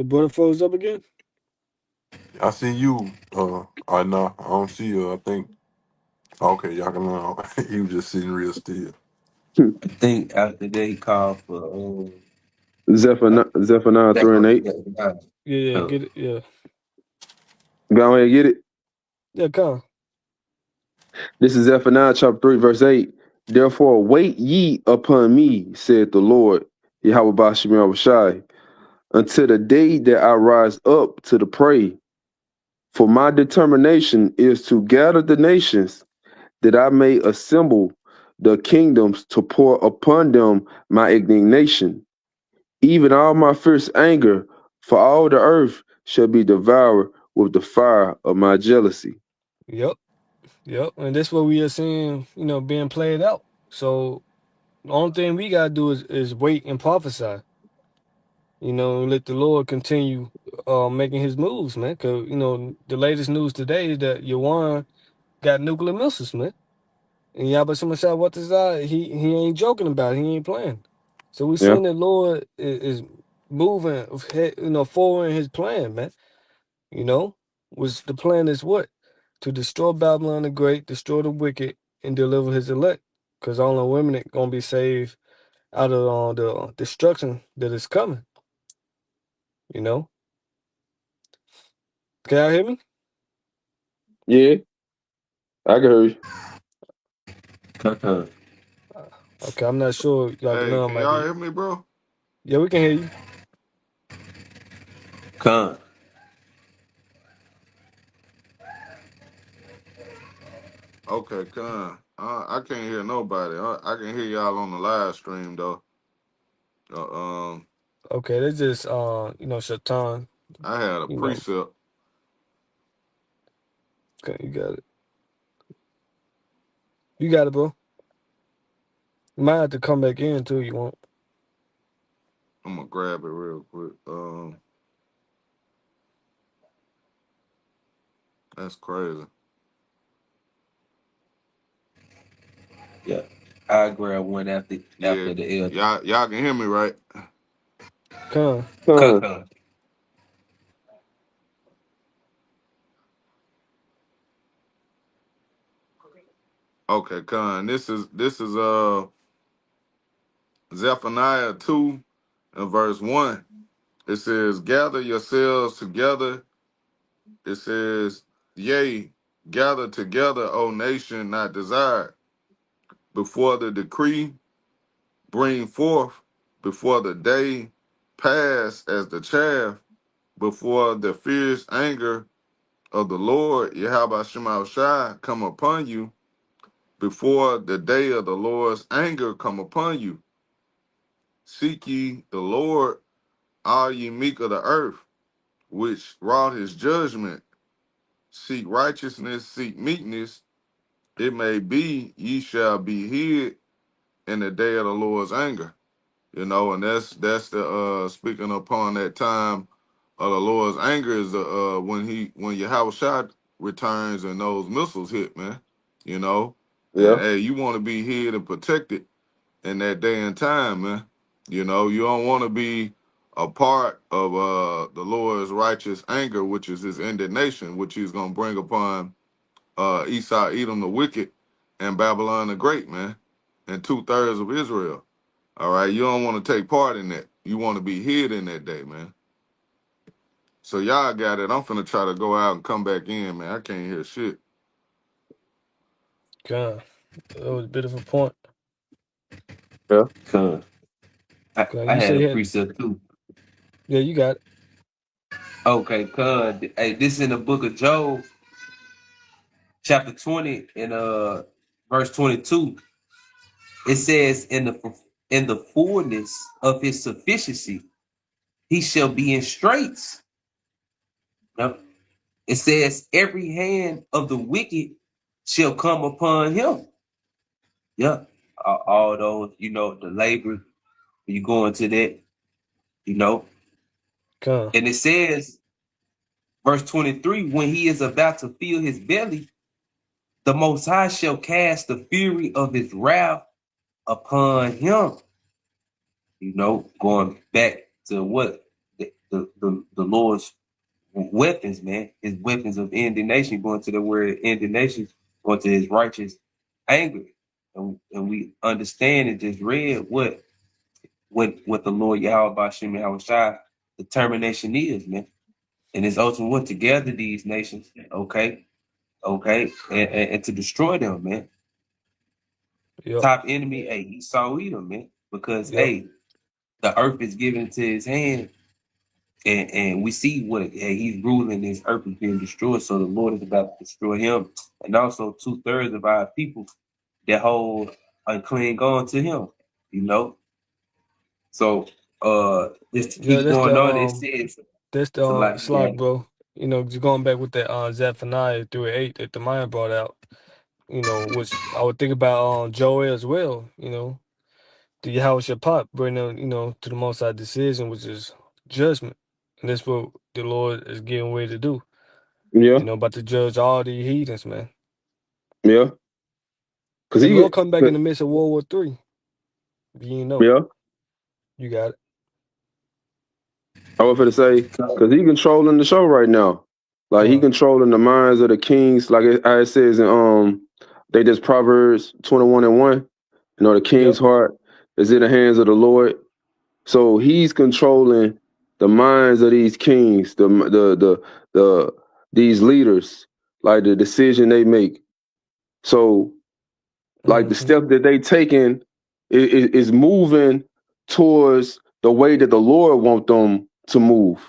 The brother froze up again? I see you. I know. I don't see you. I think. Okay, y'all can. He was just sitting real still. I think after they call for Zephaniah that 3 and 8. Yeah, get it. Yeah. Go ahead and get it. Yeah, come. This is Zephaniah chapter 3, verse 8. Therefore, wait ye upon me, said the Lord, Yahweh Bashim Yahushai, until the day that I rise up to the prey. For my determination is to gather the nations, that I may assemble the kingdoms to pour upon them my indignation, even all my fierce anger, for all the earth shall be devoured with the fire of my jealousy. Yep. Yep. And that's what we are seeing, being played out. So the only thing we gotta do is wait and prophesy. And let the Lord continue making his moves, man. Cause the latest news today is that Yawan got nuclear missiles, man. And Yabba Shemashah what is that? He ain't joking about it. He ain't playing. So we Yeah, seeing that Lord is moving, forward in his plan, man. Which the plan is what? To destroy Babylon the Great, destroy the wicked, and deliver his elect. Because all the women are going to be saved out of the destruction that is coming. You know? Can y'all hear me? yeah, I can hear you. Con. Okay, I'm not sure. Like, Hey, none can might y'all be. hear me, bro? Yeah, we can hear you. Con. Okay, come. I can't hear nobody. I can hear y'all on the live stream though. Um, Okay, that's just, Shatan. I had a You know, precept. okay, you got it. You got it, bro. You might have to come back in, too. You won't. I'm gonna grab it real quick. That's crazy. Yeah. I grab one after Yeah, the elder. y'all can hear me, right? Come. Con, Con. Okay, Con. This is Zephaniah 2 and verse 1. It says, "Gather yourselves together." It says, "Yea, gather together, O nation not desired, before the decree bring forth, before the day pass as the chaff, before the fierce anger of the Lord Yahweh Shema Shai come upon you, before the day of the Lord's anger come upon you. Seek ye the Lord, all ye meek of the earth, which wrought his judgment. Seek righteousness, seek meekness. It may be ye shall be hid in the day of the Lord's anger." And that's the speaking upon that time of the Lord's anger is the when Yahweh Shah returns and those missiles hit, man. You know, yeah, and hey, you want to be hid and protected in that day and time, man. You don't want to be a part of the Lord's righteous anger, which is his indignation, which he's gonna bring upon Esau, Edom the wicked, and Babylon the great, man, and 2/3 of Israel. All right, you don't want to take part in that. You want to be hid in that day, man. So y'all got it. I'm finna try to go out and come back in, man. I can't hear shit. Come. That was a bit of a point. yeah. Con. Okay, I you had say a you had. precept too. Yeah, you got it. Okay, con. Hey, this is in the book of Job, chapter 20, and verse 22. It says, in the fullness of his sufficiency, he shall be in straits. Now, it says, every hand of the wicked shall come upon him. Yeah. All those, the labor, you go into that, you know. Come. And it says, verse 23, when he is about to fill his belly, the Most High shall cast the fury of his wrath upon him. Going back to what? the Lord's weapons, man. His weapons of indignation, going to the word indignation, going to his righteous anger. And we understand and just read what the Lord Yahweh Bashim Yahushua determination is, man. And it's ultimately to gather these nations, okay, and to destroy them, man. Yep. Top enemy, hey, Esau Edom, man, because Yep. hey, the earth is given into his hand, and we see what he's ruling. His earth is being destroyed, so the Lord is about to destroy him, and also 2/3 of our people that hold unclean on to him, you know. So just to Yeah, keep going on, it says that's so the like slot, bro. You know, just going back with that Zephaniah 3:8 that the Maya brought out, you know, which I would think about Joel as well, you know. The Yahweh Shaphat bring them, you know, to the Most High decision, which is judgment. And that's what the Lord is getting ready to do. Yeah, You know, about to judge all the heathens, man. yeah. Cause The Lord he, come back in the midst of World War III. If you didn't know, yeah. you got it. I was going to say, cause he controlling the show right now. Like he Come, controlling the minds of the kings. Like it says in they just Proverbs 21:1. You know, the yep. king's heart is in the hands of the Lord. So he's controlling the minds of these kings, the these leaders, like the decision they make. So like the Mm-hmm. step that they taking is moving towards the way that the Lord want them to move.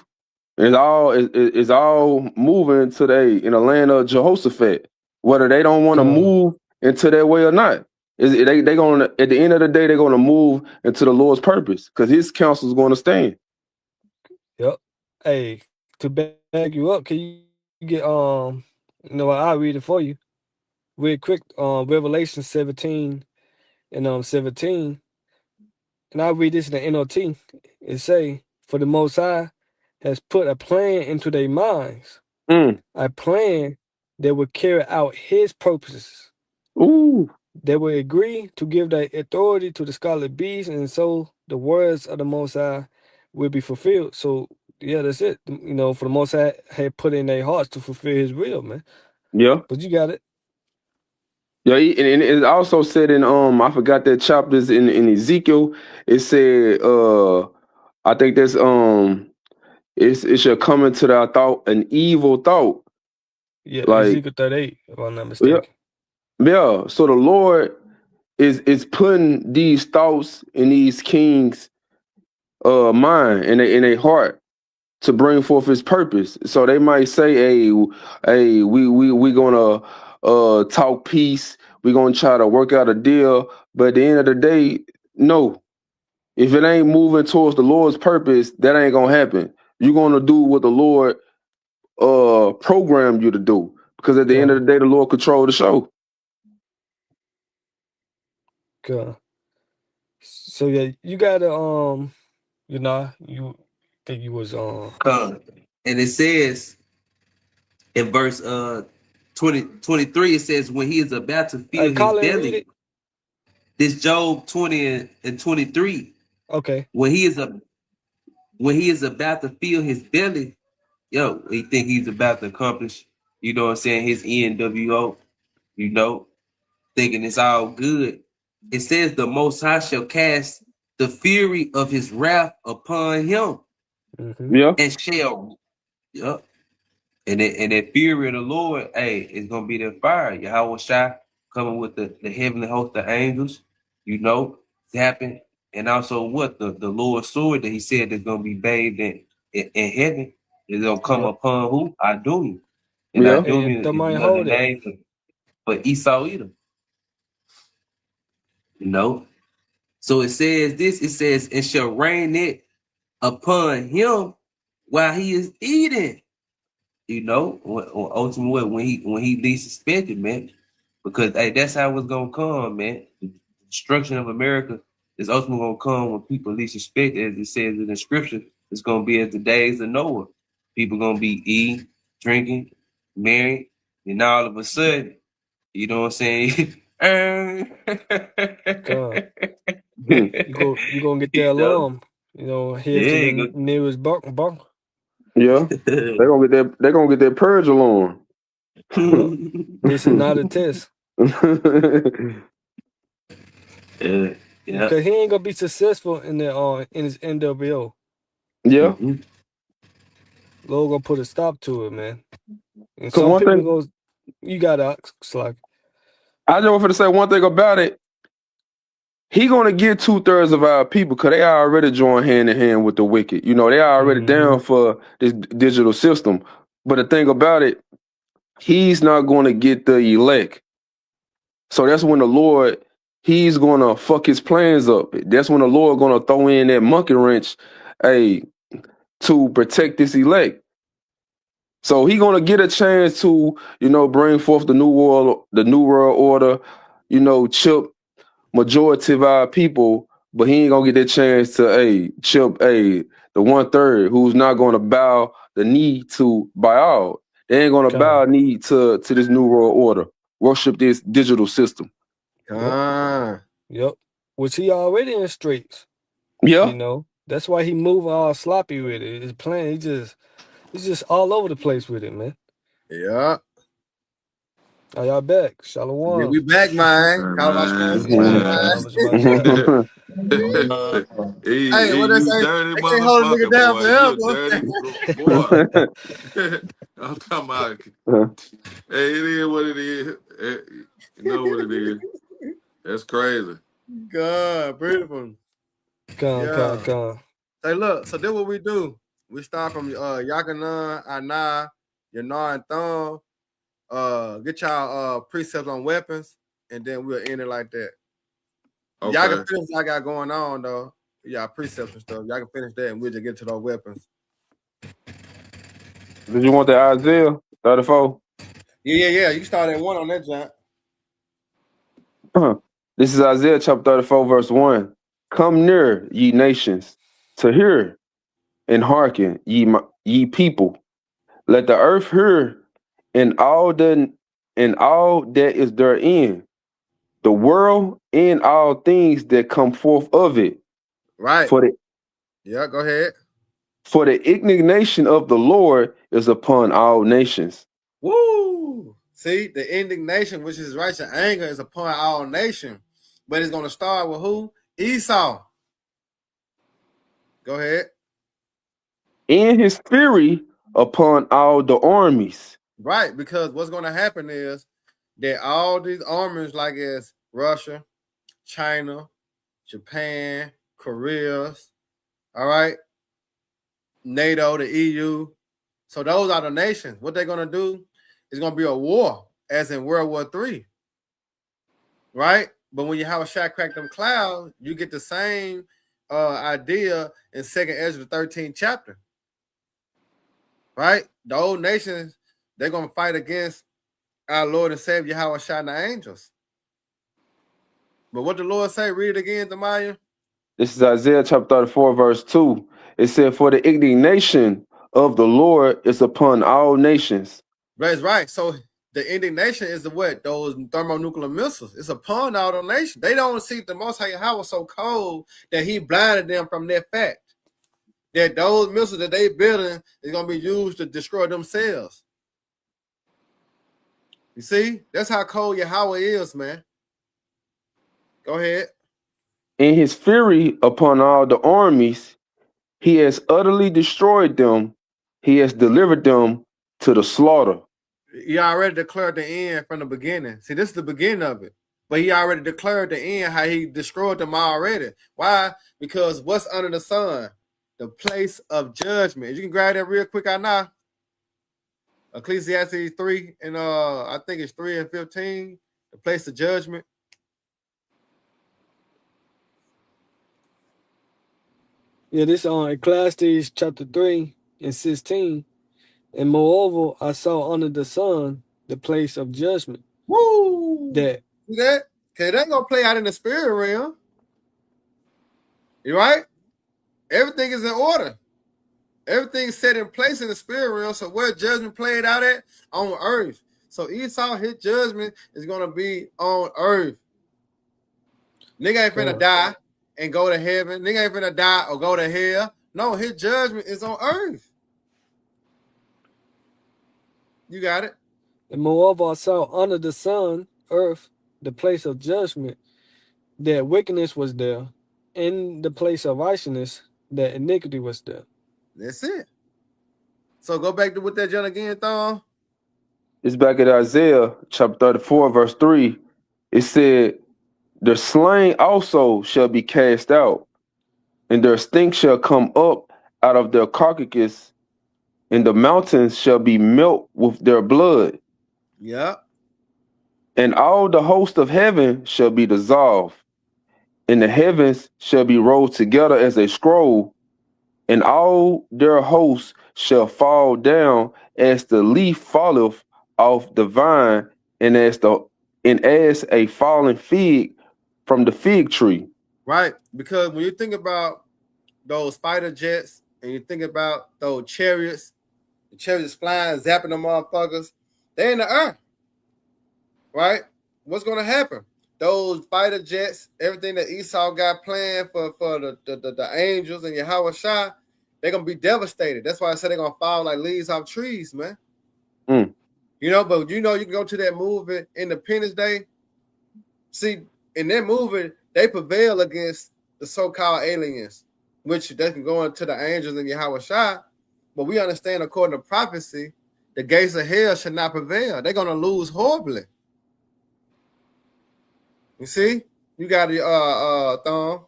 And it's all moving today in the land of Jehoshaphat, whether they don't want to Come, move into their way or not. They gonna at the end of the day they're gonna move into the Lord's purpose because His counsel is going to stand. yep. Hey, to back you up, can you get you know what, I'll read it for you. Real quick, Revelation 17 and 17. And I read this in the NLT. It say, for the Most High has put a plan into their minds, Mm. a plan that will carry out his purposes. Ooh, They will agree to give their authority to the scarlet beast, and so the words of the Most High will be fulfilled. So yeah, that's it. You know, for the Most High had put in their hearts to fulfill his will, man. yeah, But you got it. yeah. And it also said in I forgot that chapters in Ezekiel. It said I think that's it shall come into thy thought an evil thought. Yeah, Like Ezekiel 38, if I'm not yeah, mistaken. yeah. So the Lord is putting these thoughts in these kings' mind and in their heart to bring forth His purpose. So they might say, "Hey, we gonna talk peace. We gonna try to work out a deal." But at the end of the day, no. If it ain't moving towards the Lord's purpose, that ain't gonna happen. You're gonna do what the Lord programmed you to do. Because at the end of Come, the day, the Lord control the show. come. So yeah, you gotta you know, you think you was come. And it says in verse 23, it says when he is about to hey fill his Colin, read belly. it. This Job 20 and 23. Okay. When he is about to fill his belly, yo, he think he's about to accomplish, you know what I'm saying, his NWO, you know, thinking it's all good. It says the Most High shall cast the fury of his wrath upon him Mm-hmm. Yeah, and shall, yup. And that fury of the Lord, hey, it's gonna be that fire. Yahweh Shai coming with the heavenly host of angels, you know, zapping, and also what the Lord's sword that He said is gonna be bathed in heaven is gonna come Yep. upon who? Idumea. And yeah, Hey, and Idumea the is might another hold it. name for Esau Edom, you know. So it says this, it says, and shall rain it upon him while he is eating. You know, ultimately when he least suspected, man, because hey, that's how it's gonna come, man. The destruction of America is ultimately gonna come when people least suspect, as it says in the scripture. It's gonna be as the days of Noah. People gonna be eating, drinking, married, and all of a sudden, you know what I'm saying? Come. hmm, You gonna get that You know, alarm, you know, head to yeah, the nearest bunker. Yeah, they're gonna get their purge along. Yep. This is not a test. Yeah. Because he ain't gonna be successful in his NWO. Yeah, Mhm. Lord gonna put a stop to it, man. And because some one people thing go, you gotta like, I just want to say one thing about it. He gonna get 2/3 of our people because they already joined hand in hand with the wicked. You know, they already down for this digital system. But the thing about it, he's not gonna get the elect. So that's when the Lord, he's gonna fuck his plans up. That's when the Lord gonna throw in that monkey wrench, hey, to protect this elect. So he gonna get a chance to, bring forth the new world order, chip majority of our people, but he ain't gonna get that chance to chip the 1/3 who's not gonna bow the knee to Baal. They ain't gonna bow knee to this new world order, worship this digital system. Yep. Which he already in streets. Yeah. You know, that's why he moving all sloppy with it. His plan, he's just all over the place with it, man. Yeah. Are y'all back? Shalom. Yeah, we back, man. Hey, what they You say? dirty They can't hold a nigga motherfucker, down boy. You a forever. dirty boy. I'm talking about. Hey, it is what it is. You know what it is. That's crazy. God, beautiful. Come. Say, look, so then what we do? We start from Yakanan, Ana, Yanar, and Thumb. Get y'all precepts on weapons, and then we'll end it like that. Okay. Y'all can finish what I got going on though. Y'all precepts and stuff. Y'all can finish that, and we'll just get to those weapons. Did you want the Isaiah 34? Yeah. You can start at 1 on that, John. This is Isaiah chapter 34, verse 1. Come near, ye nations, to hear and hearken, ye people. Let the earth hear, and all that is therein, the world and all things that come forth of it. Right. Go ahead. For the indignation of the Lord is upon all nations. Woo! See, the indignation, which is righteous anger, is upon all nations. But it's going to start with who? Esau. Go ahead. In his fury upon all the armies. Right, because what's going to happen is that all these armies, like as Russia, China, Japan, Korea, all right, NATO, the EU. So those are the nations. What they're going to do is going to be a war, as in World War III. Right? But when you have a shot crack them clouds, you get the same idea in 2nd Ezra 13th chapter. Right? The old nations, they're going to fight against our Lord and Savior, Yahweh Shai and the angels. But what the Lord say? Read it again, Demaya. This is Isaiah chapter 34, verse 2. It said, for the indignation of the Lord is upon all nations. That's right. So the indignation is the what? Those thermonuclear missiles. It's upon all the nations. They don't see the Most High Yahweh so cold that he blinded them from that fact. That those missiles that they building is going to be used to destroy themselves. You see? That's how cold Yahweh is, man. Go ahead. In his fury upon all the armies, he has utterly destroyed them. He has delivered them to the slaughter. He already declared the end from the beginning. See, this is the beginning of it. But he already declared the end, how he destroyed them already. Why? Because what's under the sun? The place of judgment. You can grab that real quick out now. Ecclesiastes 3 and I think it's 3 and 15. The place of judgment. Yeah, this on Ecclesiastes chapter 3 and 16. And moreover, I saw under the sun the place of judgment. Woo! That. See that? Okay, that ain't gonna play out in the spirit realm. You right? Everything is in order. Everything's set in place in the spirit realm. So where judgment played out at? On earth. So Esau, his judgment is gonna be on earth. Nigga ain't finna die and go to heaven. Nigga ain't finna die or go to hell. No, his judgment is on earth. You got it. And moreover, I saw under the sun, earth, the place of judgment, that wickedness was there. In the place of righteousness, that iniquity was there. That's it. So go back to what that John again, Thon. It's back at Isaiah chapter 34, verse 3. It said, the slain also shall be cast out, and their stink shall come up out of their carcasses, and the mountains shall be melt with their blood, Yeah. and all the host of heaven shall be dissolved, and the heavens shall be rolled together as a scroll, and all their hosts shall fall down as the leaf falleth off the vine, and as a fallen fig from the fig tree. Right. Because when you think about those fighter jets and you think about those chariots, the chariots flying, zapping them motherfuckers, they in the air. Right? What's gonna happen? Those fighter jets, everything that Esau got planned for the angels and Yahweh Shai, they're gonna be devastated. That's why I said they're gonna fall like leaves off trees, man. Mm. You know, but you know, you can go to that movie Independence Day. See, in that movie, they prevail against the so-called aliens, which they can go into the angels and Yahweh Shai. But we understand, according to prophecy, the gates of hell should not prevail. They're gonna lose horribly. You see, you got your thumb.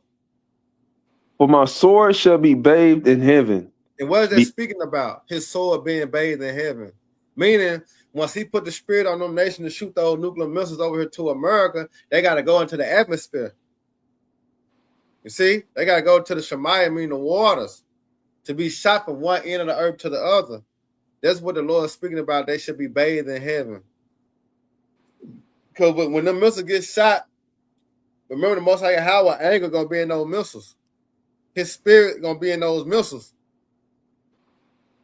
For my sword shall be bathed in heaven. And what is that Be- speaking about? His sword being bathed in heaven. Meaning, once he put the spirit on them nations to shoot those nuclear missiles over here to America, they got to go into the atmosphere. You see, they got to go to the Shemayim, meaning the waters, to be shot from one end of the earth to the other. That's what the Lord is speaking about. They should be bathed in heaven. Because when the missiles get shot, remember the Most High Yahweh anger going to be in those missiles. His spirit going to be in those missiles.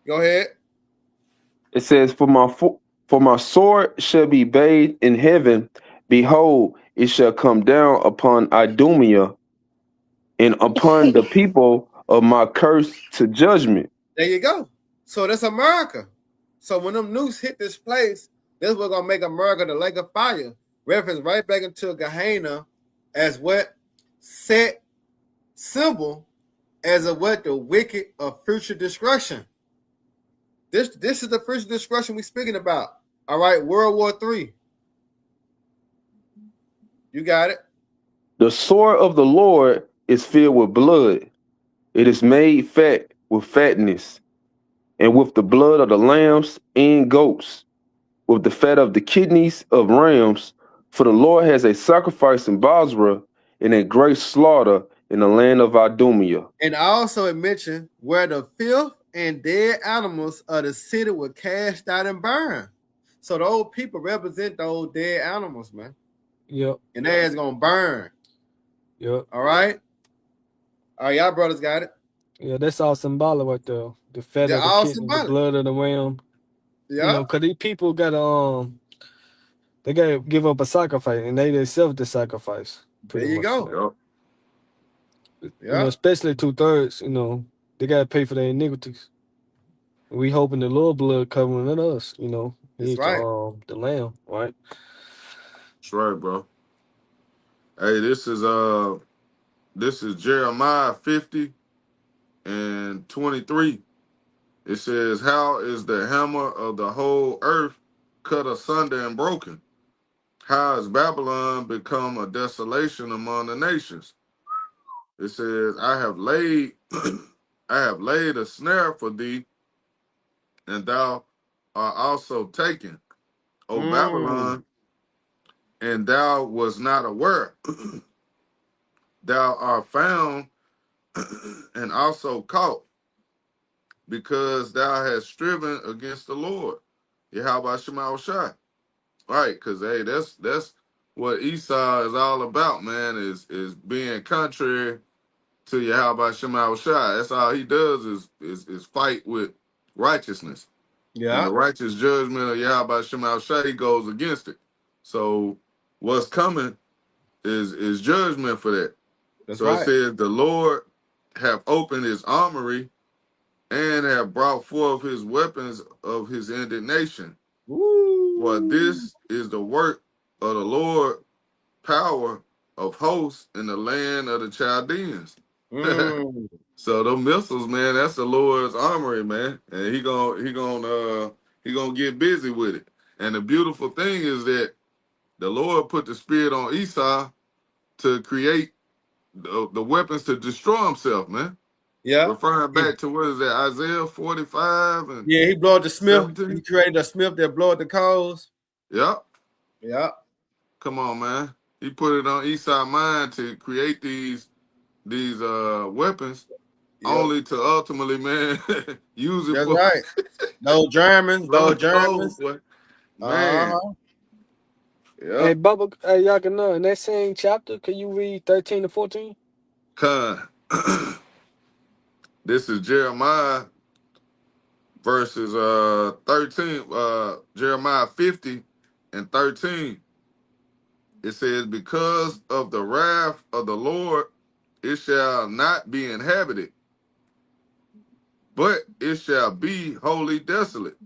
Go ahead. It says, for my sword shall be bathed in heaven. Behold, it shall come down upon Idumea and upon the people of my curse to judgment. There you go. So that's America. So when them nukes hit this place, that's what's gonna make America the lake of fire. Reference right back into Gehenna as what set symbol as a what the wicked of future destruction. This is the future destruction we're speaking about. All right, World War III. You got it. The sword of the Lord is filled with blood. It is made fat with fatness, and with the blood of the lambs and goats, with the fat of the kidneys of rams. For the Lord has a sacrifice in Basra, and a great slaughter in the land of Idumea. And also it mentioned where the filth and dead animals of the city were cast out and burned. So those people represent those dead animals, man. Yep. And their ass gonna burn. Yep. All right. All right, y'all brothers got it. Yeah, that's all symbolic right there. The fat They're of the all kidney, the symbolic. blood of the ram. Yeah. You know, cause these people gotta they gotta give up a sacrifice, and they themselves the sacrifice. There you go. Yep. You know, especially 2/3. You know, they gotta pay for their iniquities. We hoping the Lord blood covering us. You know, That's he's right. the lamb, right? That's right, bro. Hey, this is Jeremiah 50 and 23. It says, how is the hammer of the whole earth cut asunder and broken? How has Babylon become a desolation among the nations? It says, I have laid a snare for thee, and thou art also taken, O Babylon, and thou was not aware. Thou art found and also caught, because thou hast striven against the Lord. Yahweh Shema Shai. Right, because hey, that's what Esau is all about, man, is being contrary to Yahweh Shema Shai. That's all he does is fight with righteousness. And the Yeah. righteous judgment of Yahweh Shema Shai, he goes against it. So what's coming is judgment for that. That's So it right. says the Lord have opened his armory and have brought forth his weapons of his indignation. For Woo. this is the work of the Lord, power of hosts in the land of the Chaldeans. Mm. So the missiles, man, that's the Lord's armory, man, and he gonna get busy with it. And the beautiful thing is that the Lord put the spirit on Esau to create the weapons to destroy himself, man. Yeah. Referring He, back to what is that, Isaiah 45 and yeah, he blowed the Smith. He 17? created a Smith that blowed the coals. Yep. Yeah. Come on, man. He put it on Esau's mind to create these weapons Yep. only to ultimately, man, use it That's for right. Those Germans, those blowing coals, Germans. boy. Man, Uh-huh. Hey, yep. Bubba, hey, y'all can know in that same chapter, can you read 13 to 14? Con. This is Jeremiah verses 13, Jeremiah 50 and 13. It says, because of the wrath of the Lord, it shall not be inhabited, but it shall be wholly desolate.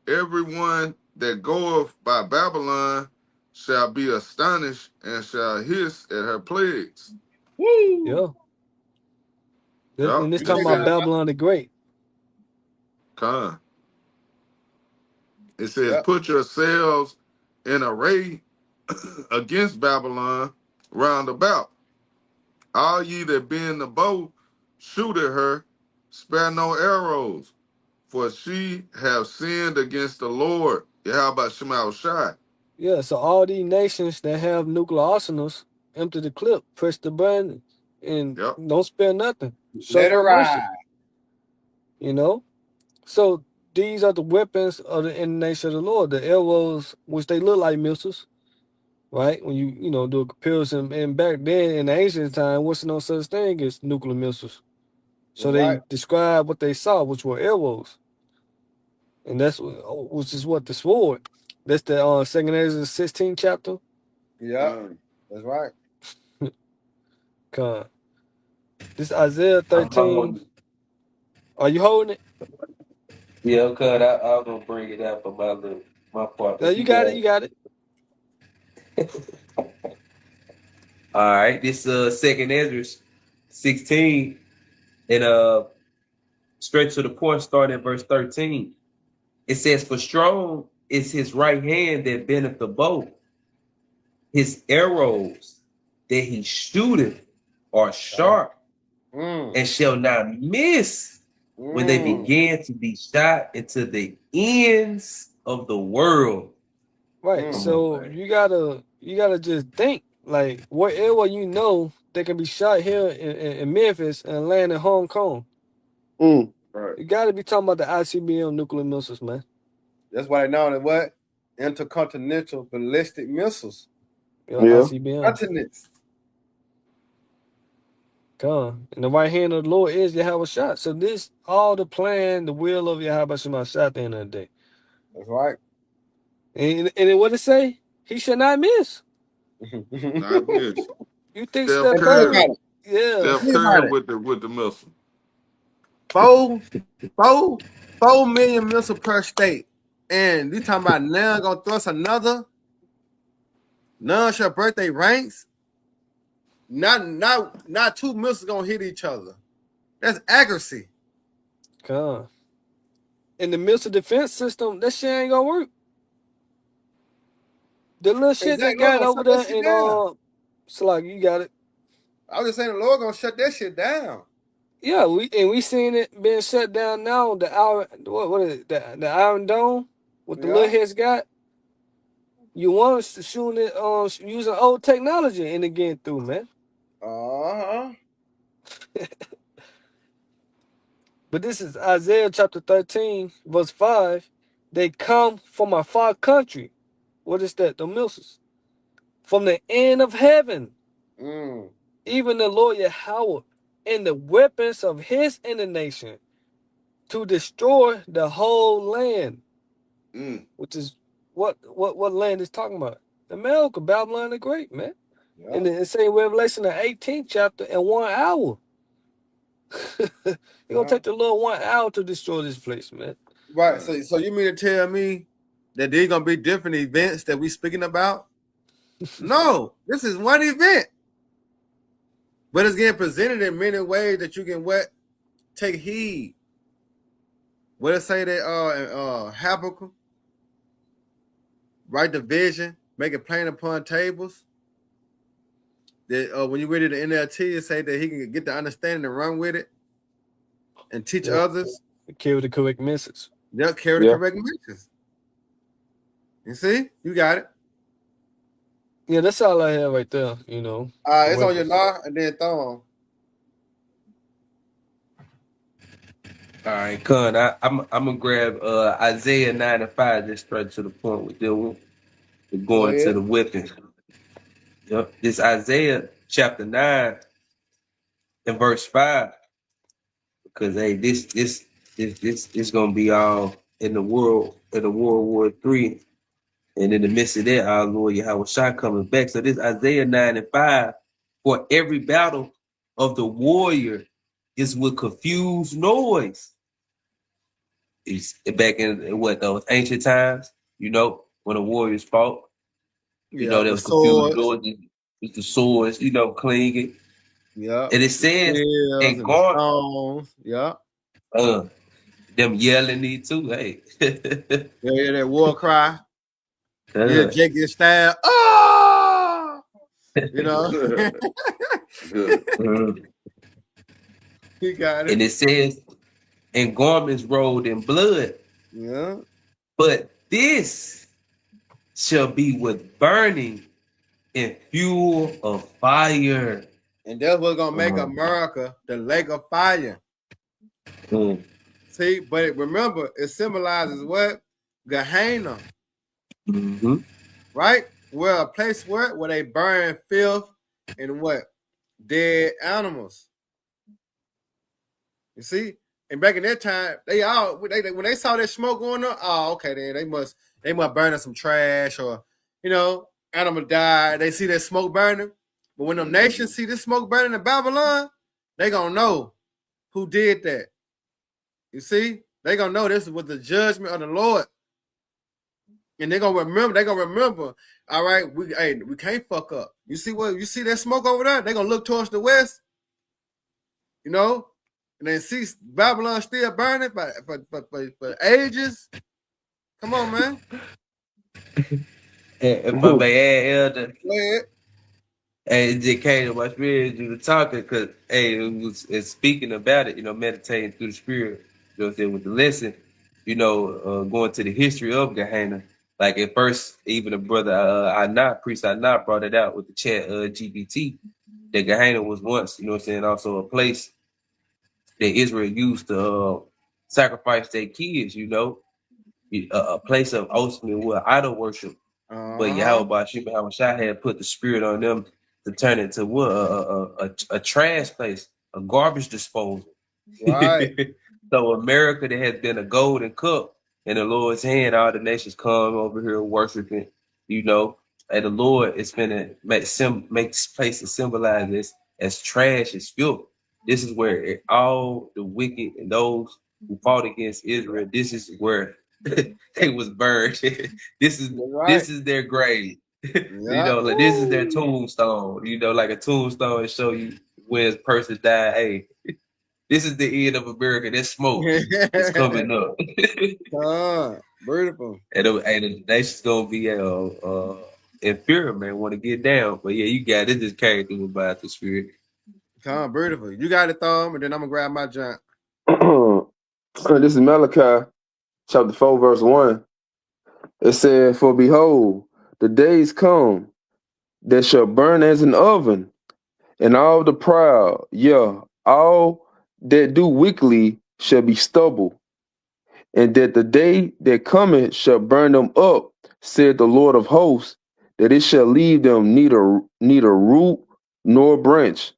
Everyone that goeth by Babylon shall be astonished and shall hiss at her plagues. Woo. Yeah. Yep. And this You talking check about out. Babylon the Great. Con. It says, Yep. put yourselves in array against Babylon round about. All ye that be in the bow, shoot at her, spare no arrows, for she have sinned against the Lord. How about Shemal Shai? Yeah, so all these nations that have nuclear arsenals, empty the clip, press the button, and Yep. don't spare nothing. Show Let it no mercy, ride. you know? So these are the weapons of the in the nation of the Lord, the arrows, which they look like missiles, right? When you know, do a comparison, and back then in the ancient time, what's no such thing as nuclear missiles. So That's they right. describe what they saw, which were arrows. And that's which is what the sword. That's the Second Ezra 16 chapter. Yep. That's right. Con. This Isaiah I'm 13. holding. Are you holding it? Yeah, cuz I'm gonna bring it out for my part, No, but you you got got it. You it. got it. All right, this Second Ezra 16 and straight to the point, starting at verse 13. It says, for strong is his right hand that bendeth the bow, his arrows that he shooteth are sharp Mm. and shall not miss when they Mm. begin to be shot into the ends of the world. Right. Mm. Come on, So man. you gotta just think like wherever you know they can be shot here in Memphis and land in Hong Kong. Mm. Right. You gotta be talking about the ICBM nuclear missiles, man. That's why they know that what? Intercontinental ballistic missiles. Yeah, Yeah. ICBM. Continents. Come. And the right hand of the Lord is Yahweh shot. So this all the plan, the will of Yahweh Shema shot at the end of the day. That's right. And then what it say? He shall not miss. Not miss. You think Steph Steph And think Curry. about Curry? it. Yeah. Steph Think Curry about it. with the missile. Four, four, 4 million missiles per state. And you talking about now gonna thrust another? None shall break their ranks. Not two missiles gonna hit each other. That's accuracy. Come. In the missile defense system, that shit ain't gonna work. The little shit they Exactly. Lord got gonna over shut that there shit in down. Slag, you got it. I was just saying the Lord gonna shut that shit down. Yeah, we seen it being shut down now. The iron what is it? The Iron Dome with the little Yeah. heads got. You want us to shoot it using old technology and it getting through, man. Uh-huh. But this is Isaiah chapter 13, verse 5. They come from a far country. What is that? The missiles. From the end of heaven, Mm. even the Lord Yahweh, and the weapons of his indignation to destroy the whole land, Mm. which is what land is talking about. America, Babylon the Great, man. Yeah. And it's saying Revelation the 18th chapter in 1 hour. It's gonna Yeah. take the Lord 1 hour to destroy this place, man. Right. Right. So you mean to tell me that these gonna be different events that we speaking about. No, this is one event, but it's getting presented in many ways that you can what take heed. What it say that Habakkuk, write the vision, make it plain upon tables. That when you read it in the NLT, it say that he can get the understanding and run with it and teach Yeah. others. Carry the correct message. They'll carry the Yeah. correct message. You see, you got it. Yeah, that's all I have right there. You know. It's on your law and then thumb. All right, Con, I'm gonna grab Isaiah 9 and 5 just straight to the point with dealing with going to the weapons. Yep. This Isaiah chapter 9 and verse 5. Because hey, this gonna be all in the World War III. And in the midst of that, our Lord Yahweh Shai coming back. So this Isaiah 9 and 5, for every battle of the warrior is with confused noise. It's back in what those ancient times, you know, when the warriors fought. You know, there was confused noise with the swords, you know, clinging. Yeah. And it says, and God, yeah. Them yelling me too, hey. Yeah, that war cry. Yeah, Jake get stabbed. Oh! You know. He got it. And it says, and garments rolled in blood. Yeah. But this shall be with burning and fuel of fire. And that's what's gonna make America the lake of fire. See, but remember, it symbolizes what? Gehenna. Right? Where a place where they burn filth and what? Dead animals. You see? And back in that time, when they saw that smoke going on, oh, okay, then they must burn some trash or, you know, animal died. They see that smoke burning. But when them nations see this smoke burning in Babylon, they gonna know who did that. You see? They gonna know this was the judgment of the Lord. And they're gonna remember, all right, we can't fuck up. You see that smoke over there? They're gonna look towards the west, you know, and they see Babylon still burning for ages. Come on, man. And my bad elder. Go ahead. Hey, it just came to my spirit you were talking because it's speaking about it, you know, meditating through the spirit, you know what I'm saying, with the lesson, you know, going to the history of Gehenna. Like at first, even the brother priest Anat brought it out with the chat GPT that Gehenna was once, you know what I'm saying, also a place that Israel used to sacrifice their kids, you know, a place of ultimate idol worship. But Yahweh Shai had put the spirit on them to turn it to a trash place, a garbage disposal. Right. So America that has been a golden cup in the Lord's hand, all the nations come over here worshiping, you know, and the Lord is gonna make this place to symbolize this as trash, as filth. This is where all the wicked and those who fought against Israel, this is where they was burned. This is their grave. You know, like this is their tombstone. You know, like a tombstone show you when a person died. Hey, this is the end of America. That smoke is coming up. Beautiful. And the nation's gonna be in fear, man. Want to get down, but yeah, you got it. Just carry through about the spirit. Beautiful. You got it, Thumb, and then I'm gonna grab my junk. This is Malachi, chapter 4, verse 1. It said, "For behold, the days come that shall burn as an oven, and all the proud, all that do wickedly shall be stubble, and that the day that cometh shall burn them up, said the Lord of hosts, that it shall leave them neither root nor branch."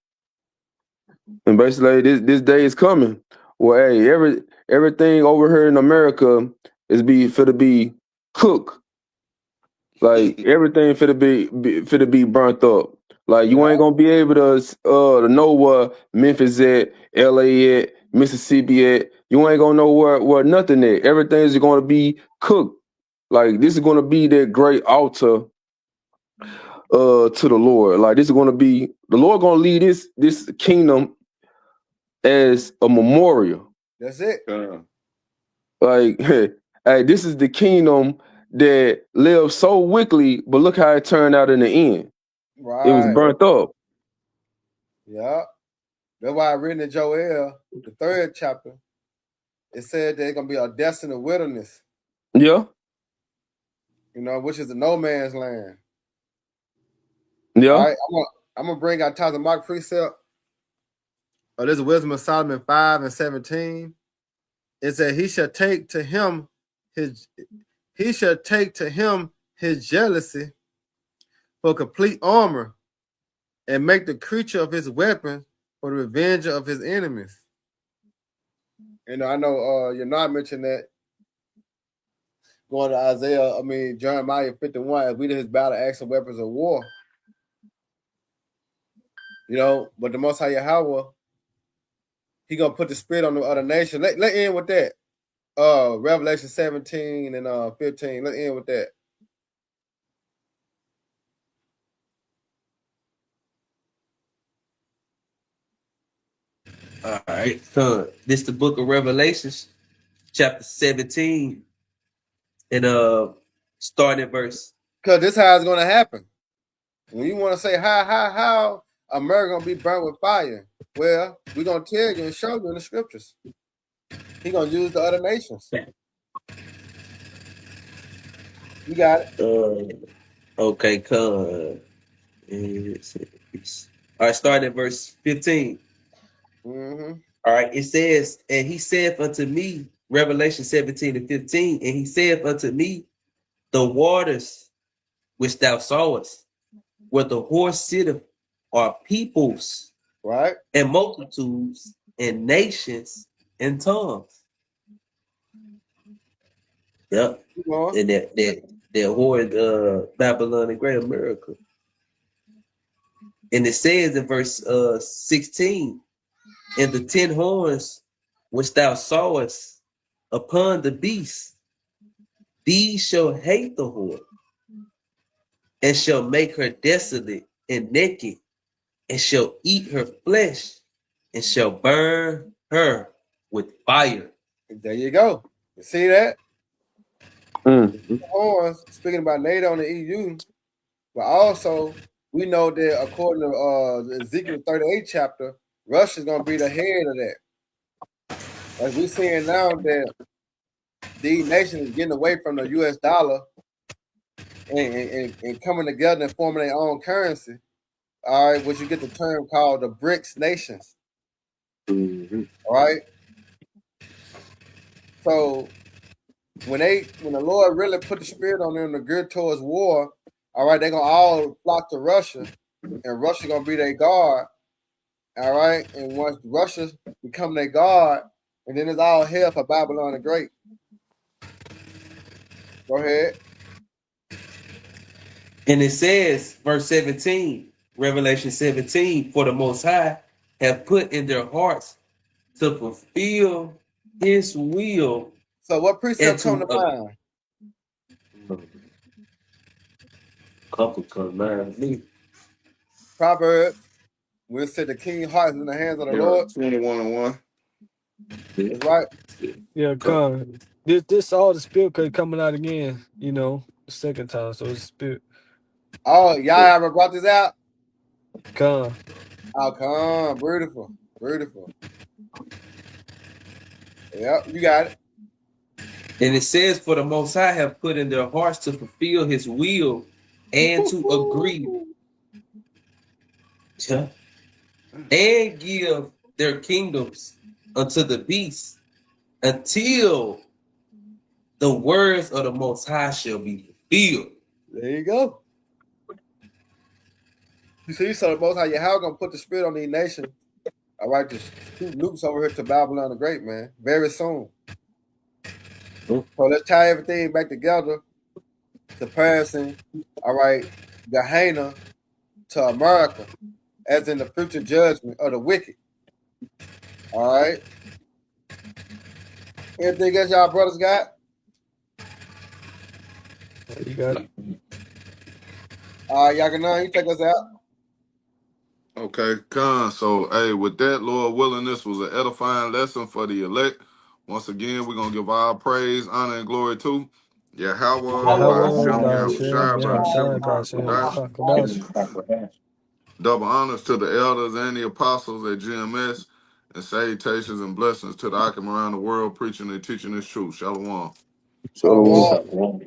And basically, this day is coming. Well, hey, everything over here in America is to be cooked. Like everything to be burnt up. Like you ain't gonna be able to know where Memphis at, LA at, Mississippi at. You ain't gonna know where nothing at. Everything's gonna be cooked. Like this is going to be that great altar to the Lord. Like this is going to be the Lord going to lead this kingdom as a memorial. That's it. Like, hey, this is the kingdom that lived so wickedly, but look how it turned out in the end. Right. It was burnt up. Yeah. That's why I read in Joel, the 3rd chapter, it said there's gonna be a desolate wilderness. Yeah. You know, which is the no man's land. Yeah. All right. I'm gonna bring out Tyler Mark precept. This is Wisdom of Solomon 5:17. It said he shall take to him his jealousy for complete armor, and make the creature of his weapon for the revenge of his enemies. And I know you're not mentioning that. Going to Jeremiah 51, as we did his battle axe and weapons of war. You know, but the Most High Yahweh, he gonna put the spirit on the other nation. Let end with that. Revelation 17 and 15. Let's end with that. All right. So this the book of Revelations, chapter 17, and starting at verse. Because this is how it's gonna happen. When you want to say how America gonna be burnt with fire, well, we're gonna tell you and show you in the scriptures. He gonna use the other nations. You got it. Okay, come. All right, starting at verse 15. Mm-hmm. All right, it says, and he saith unto me, Revelation 17:15, and he saith unto me, the waters which thou sawest, where the horse sitteth, are peoples, right, and multitudes, and nations, and tongues. Yep. And that horse, Babylon and Great America. And it says in verse 16, and the 10 horns which thou sawest upon the beast, these shall hate the whore, and shall make her desolate and naked, and shall eat her flesh, and shall burn her with fire. There you go. You see that? Mm-hmm. Horns, speaking about NATO and the EU, but also we know that according to Ezekiel 38 chapter, Russia's gonna be the head of that. As we're seeing now that these nations getting away from the US dollar and coming together and forming their own currency. All right, which you get the term called the BRICS nations. Mm-hmm. All right. So when the Lord really put the spirit on them to gear towards war, all right, they're gonna all flock to Russia, and Russia gonna be their guard. All right, and once Russia become their guard, and then it's all hell for Babylon the Great. Go ahead. And it says, verse 17, Revelation 17, for the Most High have put in their hearts to fulfill his will. So what precept come to mind? Couple come to mind me. Proverbs. We'll say the king's heart is in the hands of the Lord. 21:1. That's right. Yeah, come. This all the spirit could coming out again, you know, the second time. So it's spirit. Oh, y'all ever brought this out? Come. Oh, come. Beautiful. Beautiful. Yep, you got it. And it says, for the Most High have put in their hearts to fulfill his will and to agree. Yeah. And give their kingdoms unto the beast until the words of the Most High shall be fulfilled. There you go. You see, so the Most High Yahweh gonna put the spirit on these nations. All right, just shoot nukes over here to Babylon the Great, man, very soon. So let's tie everything back together. Comparison, all right, Gehenna to America, as in the future judgment of the wicked. All right. Anything else y'all brothers got? You got it. Yaganan, you take us out. Okay, Con. So, hey, with that, Lord willing, this was an edifying lesson for the elect. Once again, we're gonna give all praise, honor, and glory to Yahweh, Yahweh, Ba'ashem, Ba'ashem, Yahushua, Yahushua, Ba'ashem, Ba'ashem, Rakakwadash. Rakadash. Double honors to the elders and the apostles at GMS, and salutations and blessings to the Akim around the world preaching and teaching this truth. Shalom. Shalom. Shalom.